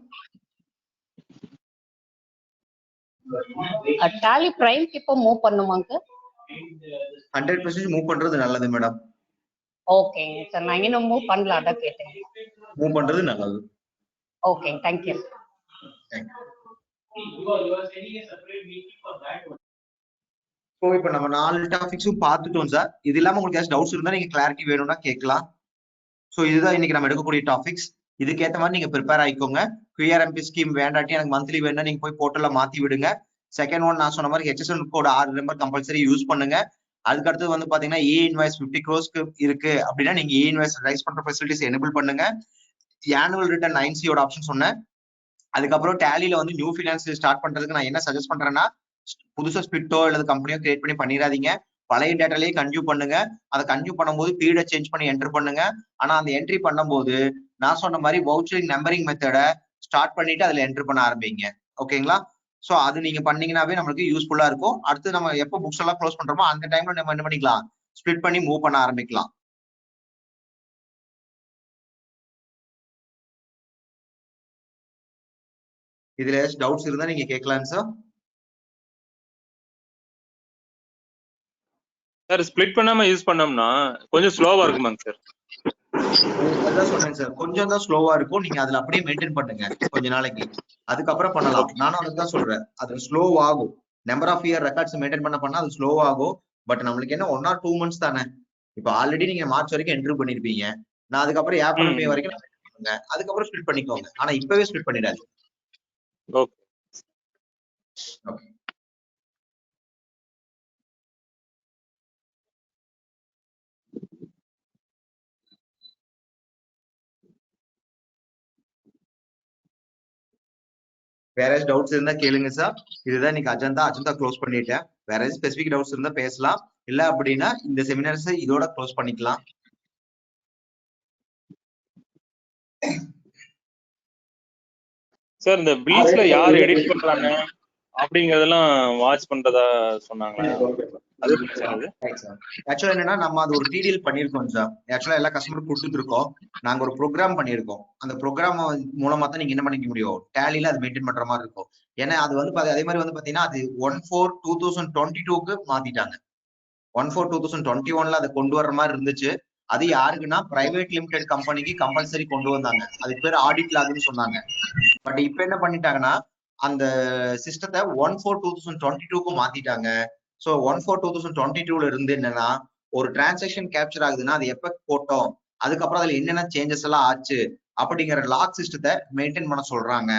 டாலி பிரைம் இப்போ மூவ் பண்ணுமாங்க? 100% மூவ் பண்றது நல்லது மேடம். ஓகே சார், நான் இன்னும் மூவ் பண்ணல, அதான் கேட்டேன். மூவ் பண்றது நல்லது. Okay, thank you. ஸோ இப்போ நம்ம 4 டாபிக்ஸும் பார்த்துட்டோம் சார். இது இல்லாம உங்களுக்கு ஏதாவது டவுட்ஸ் இருந்தா நீங்க கிளாரிட்டி வேணும்னா கேட்கலாம். ஸோ இதுதான் இன்னைக்கு நம்ம எடுக்கக்கூடிய டாபிக்ஸ். இதுக்கேற்ற மாதிரி நீங்க ப்ரிப்பேர் ஆயிக்கோங்க. QRMP ஸ்கீம் வேண்டாட்டி எனக்கு மந்த்லி வேணும்னா நீங்க போய் போர்ட்டல்ல மாத்தி விடுங்க. செகண்ட் ஒன் நான் சொன்ன மாதிரி HSN code 6 number compulsory use பண்ணுங்க. அதுக்கு அடுத்து வந்து பாத்தீங்கன்னா இன்வாய்ஸ் 50 crores இருக்கு அப்படின்னா நீங்க இன்வாய்ஸ் ரைஸ் பண்ற ஃபெசிலிட்டிஸ் எனேபிள் பண்ணுங்க. ஆனுவல் ரிட்டர்ன் 9C ஆப்ஷன் சொன்னேன். அதுக்கப்புறம் டேலில வந்து நியூ ஃபினான்ஸ் ஸ்டார்ட் பண்றதுக்கு நான் என்ன சஜஸ்ட் பண்றேன்னா, புதுசா ஸ்பிளிட்டோ அல்லது கம்பெனியோ கிரியேட் பண்ணி பண்ணிடாதீங்க. பழைய டேட்டாலேயே கன்சியூம் பண்ணுங்க. அதை கன்சியூம் பண்ணும்போது பீரியட் சேஞ்ச் பண்ணி என்டர் பண்ணுங்க. ஆனா அந்த என்ட்ரி பண்ணும்போது நான் சொன்ன மாதிரி வவுச்சரிங் நம்பரிங் மெத்தடை ஸ்டார்ட் பண்ணிட்டு அதுல என்டர் பண்ண ஆரம்பிங்க. ஓகேங்களா? சோ அது நீங்க பண்ணீங்கன்னாவே நம்மளுக்கு யூஸ்ஃபுல்லா இருக்கும். அடுத்து நம்ம எப்போ புக்ஸ் எல்லாம் க்ளோஸ் பண்றோமோ அந்த டைம்ல நம்ம என்ன பண்ணிக்கலாம், ஸ்பிளிட் பண்ணி மூவ் பண்ண ஆரம்பிக்கலாம். இதுல ஏதாச்சும் டவுட்ஸ் இருந்தா நீங்க கேட்கலாம் சார். சார் ஸ்பிளிட் பண்ணாம யூஸ் பண்ணோம்னா கொஞ்சம் ஸ்லோவா இருக்குமாங்க சார்? அதான் சொன்னேன் சார், கொஞ்சம் தான் ஸ்லோவா இருக்கும். நீங்க அதுல அப்படியே மெயின்டைன் பண்ணுங்க கொஞ்ச நாளைக்கு, அதுக்கப்புறம் பண்ணலாம். நானும் அதுதான் சொல்றேன், அது ஸ்லோ ஆகும். Number of year records maintain பண்ணா அது ஸ்லோ ஆகும். பட் நம்மளுக்கு என்ன 1 or 2 months தானே. இப்ப ஆல்ரெடி நீங்க மார்ச் வரைக்கும் என்ட்ரி பண்ணிருப்பீங்க. நான் அதுக்கப்புறம் ஏப்ரல் மே வரைக்கும் அதுக்கப்புறம் ஸ்பிளிட் பண்ணிக்கோங்க. ஆனா இப்பவே ஸ்பிளிட் பண்ணிடாது. ஓகே. வேற ஏதாவது டவுட்ஸ் இருந்தா கேளுங்க சார். இதுதான் இன்னைக்கு அஜெண்டா க்ளோஸ் பண்ணிட்டேன். வேற ஏதாவது ஸ்பெசிபிக் டவுட்ஸ் இருந்தா பேசலாம். இல்ல அப்படின்னா இந்த செமினார்ஸ் இதோட க்ளோஸ் பண்ணிக்கலாம். சார் இந்த பில்ஸ்ல யார் எடிட் பண்றாங்க அப்படிங்கறதெல்லாம் வாட்ச் பண்றதா சொன்னாங்களா? அது எப்படி சார் அது? ஆக்சுவலா என்னன்னா நம்ம அது ஒரு டிடிஎல் பண்ணிருக்கோம் சார். ஆக்சுவலா எல்லா கஸ்டமருக்கு கொடுத்துட்டு இருக்கோம். நாங்க ஒரு ப்ரோக்ராம் பண்ணிருக்கோம். அந்த ப்ரோக்ராம் மூலமா தான் நீங்க என்ன பண்ணிக்க முடியும், டேலில அது மெயின்டைன் பண்ற மாதிரி இருக்கும். ஏன்னா அது வந்து அதே மாதிரி வந்து பாத்தீங்கன்னா அது 1/4/2022க்கு மாத்திட்டாங்க. 1/4/2021ல அதை கொண்டு வர்ற மாதிரி இருந்துச்சு. அது யாருக்குன்னா பிரைவேட் லிமிடெட் கம்பெனிக்கு கம்பல்சரி கொண்டு வந்தாங்க. அதுக்கு பேர் ஆடிட் லாக்னு சொன்னாங்க. பட் இப்ப என்ன பண்ணிட்டாங்கன்னா அந்த சிஸ்டத்தை 1/4/2022க்கு மாத்திட்டாங்க. ஸோ 1/4/2022ல இருந்து என்னன்னா ஒரு டிரான்சாக்ஷன் கேப்சர் ஆகுதுன்னா அது எப்ப போட்டோம், அதுக்கப்புறம் அதுல என்னென்ன சேஞ்சஸ் எல்லாம் ஆச்சு அப்படிங்கிற லாக் சிஸ்டத்தை மெயின்டைன் பண்ண சொல்றாங்க.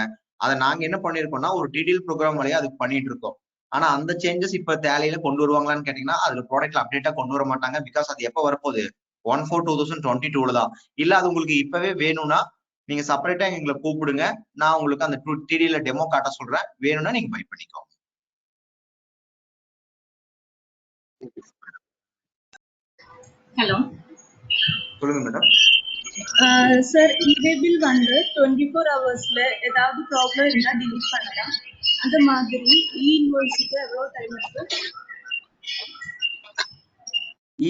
அதை நாங்க என்ன பண்ணிருக்கோம்னா ஒரு டிடிஎல் ப்ரோக்ராம் வழியா அதுக்கு பண்ணிட்டு இருக்கோம். ஆனா அந்த சேஞ்சஸ் இப்ப தேலையில கொண்டு வருவாங்களான்னு கேட்டீங்கன்னா அதுல ப்ராடக்ட்ல அப்டேட்டா கொண்டு வர மாட்டாங்க. பிகாஸ் அது எப்ப வரப்போகுது 1/4/2022ல தான். இல்ல அது உங்களுக்கு இப்பவே வேணும்னா நீங்க செப்பரேட்டா எங்களை கூப்பிடுங்க. நான் உங்களுக்கு அந்த டிடிஎல்ல டெமோ காட்ட சொல்றேன். வேணும்னா நீங்க பை பண்ணிக்கோங்க. ஹலோ சொல்லுங்க மேடம். சார் இவே பில் வந்து 24 ஹவர்ஸ்ல ஏதாவது ப்ராப்ளம் இருந்தா டிலீட் பண்ணலாம். அந்த மாதிரி இன்வாய்ஸ்க்கு எவ்வளவு டைம் இருக்கு?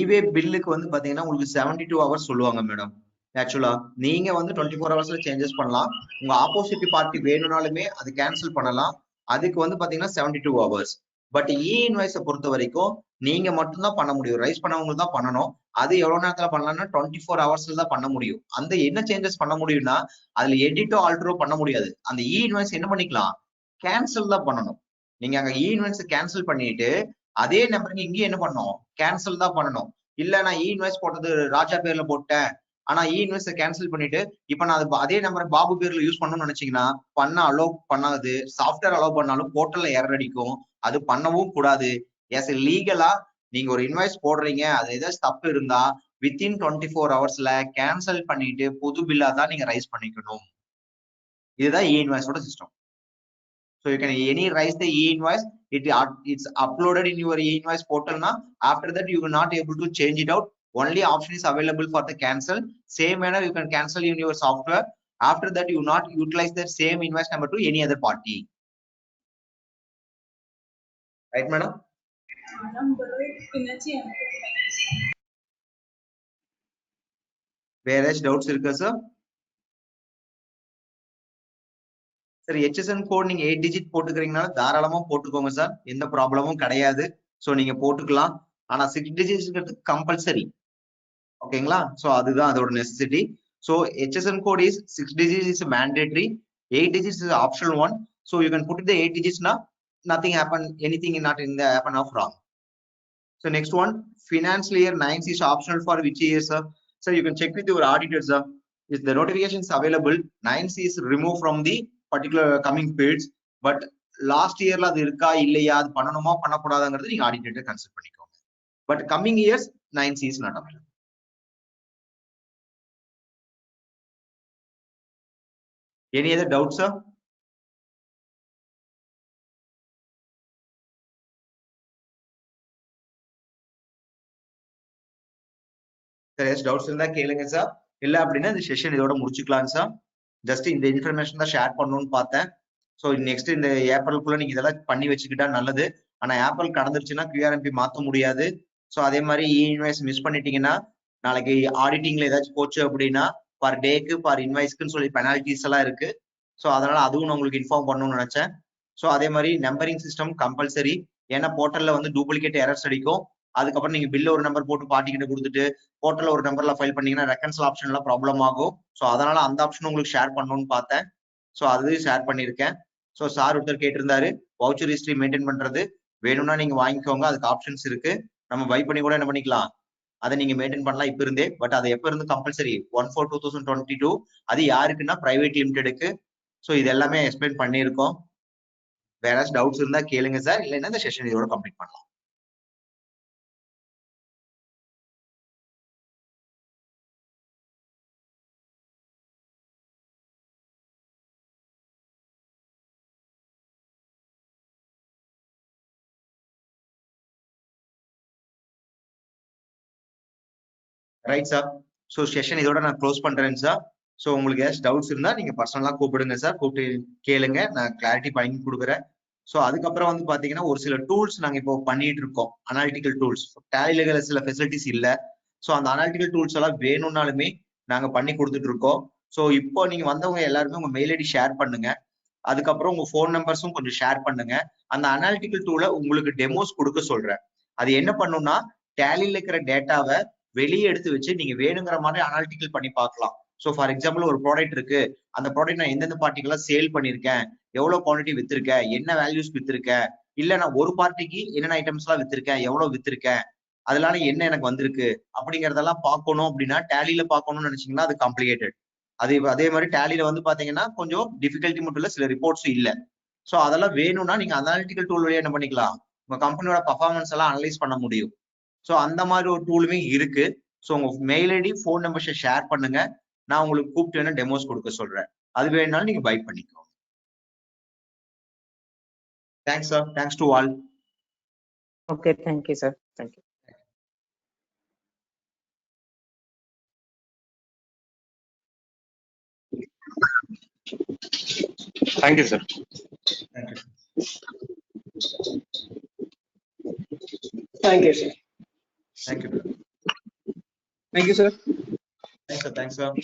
இவே பில்லுக்கு வந்து பாத்தீங்கன்னா உங்களுக்கு 72 ஹவர்ஸ் சொல்லுவாங்க மேடம். ஆக்சுவலா நீங்க வந்து 24 ஹவர்ஸ்ல சேஞ்சஸ் பண்ணலாம். உங்க ஆப்போசிட் பார்ட்டி வேணும்னாலுமே அது கேன்சல் பண்ணலாம். அதுக்கு வந்து பாத்தீங்கன்னா 72 ஹவர்ஸ். பட் இன்வாய்ஸை பொறுத்த வரைக்கும் நீங்க மட்டும்தான் பண்ண முடியும். ரைஸ் பண்ணவங்க தான் பண்ணணும். அது எவ்வளவு நேரத்துல பண்ணலாம்னா 24 ஹவர்ஸ்ல தான் பண்ண முடியும். அந்த என்ன சேஞ்சஸ் பண்ண முடியும்னா அதுல எடிட்டோ ஆல்டரோ பண்ண முடியாது. அந்த இன்வாய்ஸ் என்ன பண்ணிக்கலாம், கேன்சல் தான் பண்ணணும். நீங்க அங்க இன்வாய்ஸ் கேன்சல் பண்ணிட்டு அதே நம்பருக்கு இங்கேயும் என்ன பண்ணணும், கேன்சல் தான் பண்ணணும். இல்ல நான் இன்வாய்ஸ் போட்டது ராஜா பேர்ல போட்டேன், ஆனா இன்வாய்ஸ் கேன்சல் பண்ணிட்டு இப்ப நான் அதே நம்பரை பாபு பேர்ல யூஸ் பண்ணணும்னு நினைச்சீங்கன்னா பண்ண அலோவ் பண்ணாது. சாஃப்ட்வேர் அலோவ் பண்ணாலும் போர்ட்டல்ல எரர் அடிக்கும். அது பண்ணவும் கூடாது. எஸ் லீகலா நீங்க ஒரு இன்வாய்ஸ் போடுறீங்க, அது ஏதாச்சும் தப்பு இருந்தா வித்தின் 24 ஹவர்ஸ்ல கேன்சல் பண்ணிட்டு புது பில்லா தான் நீங்க ரைஸ் பண்ணிக்கணும். இதுதான் இன்வாய்ஸோட system. So you can any raise the e-invoice. It's uploaded in your e-invoice portal now. After that, you will not able to change it out. Only option is available for the cancel. Same manner you can cancel in your software. After that, you not utilize that same invoice number to any other party. Right, madam? Where else doubts irukku sir? Sir HSN code நீங்க 8 டிஜிட் போட்டுக்கிறீங்கனால தாராளமா போட்டுக்கோங்க சார். எந்த ப்ராப்ளமும் கிடையாது. ஸோ நீங்க போட்டுக்கலாம். ஆனா 6 டிஜிட்ஸ்ங்கிறது கம்பல்சரி. ஓகேங்களா? ஸோ அதுதான் அதோட necessity. So HSN code is 6 digits is mandatory. 8 digits is optional one. So you can put it the 8 digits now. Nothing happen. Anything not in the happen of wrong. So next one, financial year 9C is optional for which year, sir? So you can check with your auditor, sir. If the notification is available, 9C is removed from the particular coming periods. But last yearல அது இருக்கா இல்லையா, அது பண்ணணுமா பண்ணக்கூடாதுங்கிறது நீங்க ஆடிட்டர் கன்சல்ட் பண்ணிக்கோங்க. But coming years 9C is not available. Any other doubts, sir? Doubts இருந்தா கேளுங்க சார். இல்ல அப்படின்னா இந்த செஷன் இதோட முடிச்சுக்கலாம் சார். ஜஸ்ட் இந்த இன்ஃபர்மேஷன் தான் ஷேர் பண்ணணும்னு பார்த்தேன். ஸோ நெக்ஸ்ட் இந்த ஏப்ரலுக்குள்ள நீங்க இதெல்லாம் பண்ணி வச்சுக்கிட்டா நல்லது. ஆனா ஏப்ரல் கடந்துருச்சுன்னா QRMP மாத்த முடியாது. ஸோ அதே மாதிரி இன்வாய்ஸ் மிஸ் பண்ணிட்டீங்கன்னா நாளைக்கு ஆடிட்டிங்ல ஏதாச்சும் போச்சு அப்படின்னா பர் டேக்கு பர் இன்வாய்ஸ்க்குன்னு சொல்லி பெனால்டிஸ் எல்லாம் இருக்கு. ஸோ அதனால அதுவும் நான் உங்களுக்கு இன்ஃபார்ம் பண்ணணும்னு நினைச்சேன். ஸோ அதே மாதிரி நம்பரிங் சிஸ்டம் கம்பல்சரி. ஏன்னா போர்ட்டல்ல வந்து டூப்ளிகேட் எரர்ஸ் அடிக்கும். அதுக்கப்புறம் நீங்க பில்ல ஒரு நம்பர் போட்டு பார்ட்டி கிட்ட கொடுத்துட்டு போர்ட்டல்ல ஒரு நம்பர்ல ஃபைல் பண்ணீங்கன்னா ரெக்கன்சல் ஆப்ஷன்ல ப்ராப்ளம் ஆகும். ஸோ அதனால அந்த ஆப்ஷன் உங்களுக்கு ஷேர் பண்ணணும்னு பார்த்தேன். ஸோ அது ஷேர் பண்ணியிருக்கேன். ஸோ சார் ஒருத்தர் கேட்டிருந்தாரு வவுச்சர் ஹிஸ்டரி மெயின்டைன் பண்றது வேணும்னா நீங்க வாங்கிக்கோங்க, அதுக்கு ஆப்ஷன்ஸ் இருக்கு. நம்ம பை பண்ணி கூட என்ன பண்ணிக்கலாம், அதை நீங்க மெயின்டைன் பண்ணலாம் இப்ப இருந்தே. பட் அது எப்ப இருந்து கம்பல்சரி 1/4/2022. அது யாருக்குன்னா பிரைவேட் லிமிடெடுக்கு. ஸோ இது எல்லாமே எக்ஸ்பிளைன் பண்ணியிருக்கோம். வேற டவுட்ஸ் இருந்தா கேளுங்க சார். இல்லைன்னா இந்த செஷன் இதோட கம்ப்ளீட் பண்ணலாம். Right sir. ஸோ செஷன் இதோட நான் க்ளோஸ் பண்றேன் சார். ஸோ உங்களுக்கு ஏதாச்சும் டவுட்ஸ் இருந்தா நீங்க பர்சனலா கூப்பிடுங்க சார், கூப்பிட்டு கேளுங்க, நான் கிளாரிட்டி பண்ணி கொடுக்குறேன். ஸோ அதுக்கப்புறம் வந்து பாத்தீங்கன்னா ஒரு சில டூல்ஸ் நாங்க இப்போ பண்ணிட்டு இருக்கோம், அனாலிட்டிக்கல் டூல்ஸ். டேலில சில ஃபெசிலிட்டிஸ் இல்ல, ஸோ அந்த அனாலிட்டிக்கல் டூல்ஸ் எல்லாம் வேணும்னாலுமே நாங்க பண்ணி கொடுத்துட்டு இருக்கோம். ஸோ இப்போ நீங்க வந்தவங்க எல்லாருமே உங்க மெயில் ஐடி ஷேர் பண்ணுங்க, அதுக்கப்புறம் உங்க ஃபோன் நம்பர்ஸும் கொஞ்சம் ஷேர் பண்ணுங்க. அந்த அனாலிட்டிக்கல் டூலை உங்களுக்கு டெமோஸ் கொடுக்க சொல்றேன். அது என்ன பண்ணும்னா டேலில இருக்கிற டேட்டாவை வெளியே எடுத்து வச்சு நீங்க வேணுங்கிற மாதிரி அனாலிட்டிக்கல் பண்ணி பார்க்கலாம். ஸோ ஃபார் எக்ஸாம்பிள் ஒரு ப்ராடக்ட் இருக்கு, அந்த ப்ராடக்ட் நான் எந்தெந்த பார்ட்டிக்கெல்லாம் சேல் பண்ணியிருக்கேன், எவ்வளவு குவான்டிட்டி வித்திருக்கேன், என்ன வேல்யூஸ் வித்திருக்கேன், இல்ல நான் ஒரு பார்ட்டிக்கு என்னென்ன ஐட்டம்ஸ் எல்லாம் வித்திருக்கேன், எவ்வளவு வித்திருக்கேன், அதனால என்ன எனக்கு வந்திருக்கு அப்படிங்கறதெல்லாம் பார்க்கணும். அப்படின்னா டேலில பார்க்கணும்னு நினைச்சீங்கன்னா அது காம்ப்ளிகேட்டட். அதே மாதிரி டேலில வந்து பாத்தீங்கன்னா கொஞ்சம் டிஃபிகல்ட்டி மட்டும் இல்ல, சில ரிப்போர்ட்ஸும் இல்ல. ஸோ அதெல்லாம் வேணும்னா நீங்க அனாலிட்டிக்கல் டூல் வழியா என்ன பண்ணிக்கலாம், உங்க கம்பெனியோட பர்ஃபார்மன்ஸ் எல்லாம் அனலைஸ் பண்ண முடியும். ஸோ அந்த மாதிரி ஒரு டூலுமே இருக்கு. ஸோ உங்க மெயில் ஐடி ஃபோன் நம்பர்ஸை ஷேர் பண்ணுங்க, நான் உங்களுக்கு கூப்பிட்டு வேணா டெமோஸ் கொடுக்க சொல்றேன். அது வேணும்னாலும் நீங்க பை பண்ணிக்கோங்க. Thanks sir, thanks to all. Okay, thank you sir, thank you. Thank you sir. Thank you sir. Thank you. Thank you sir. Thanks sir.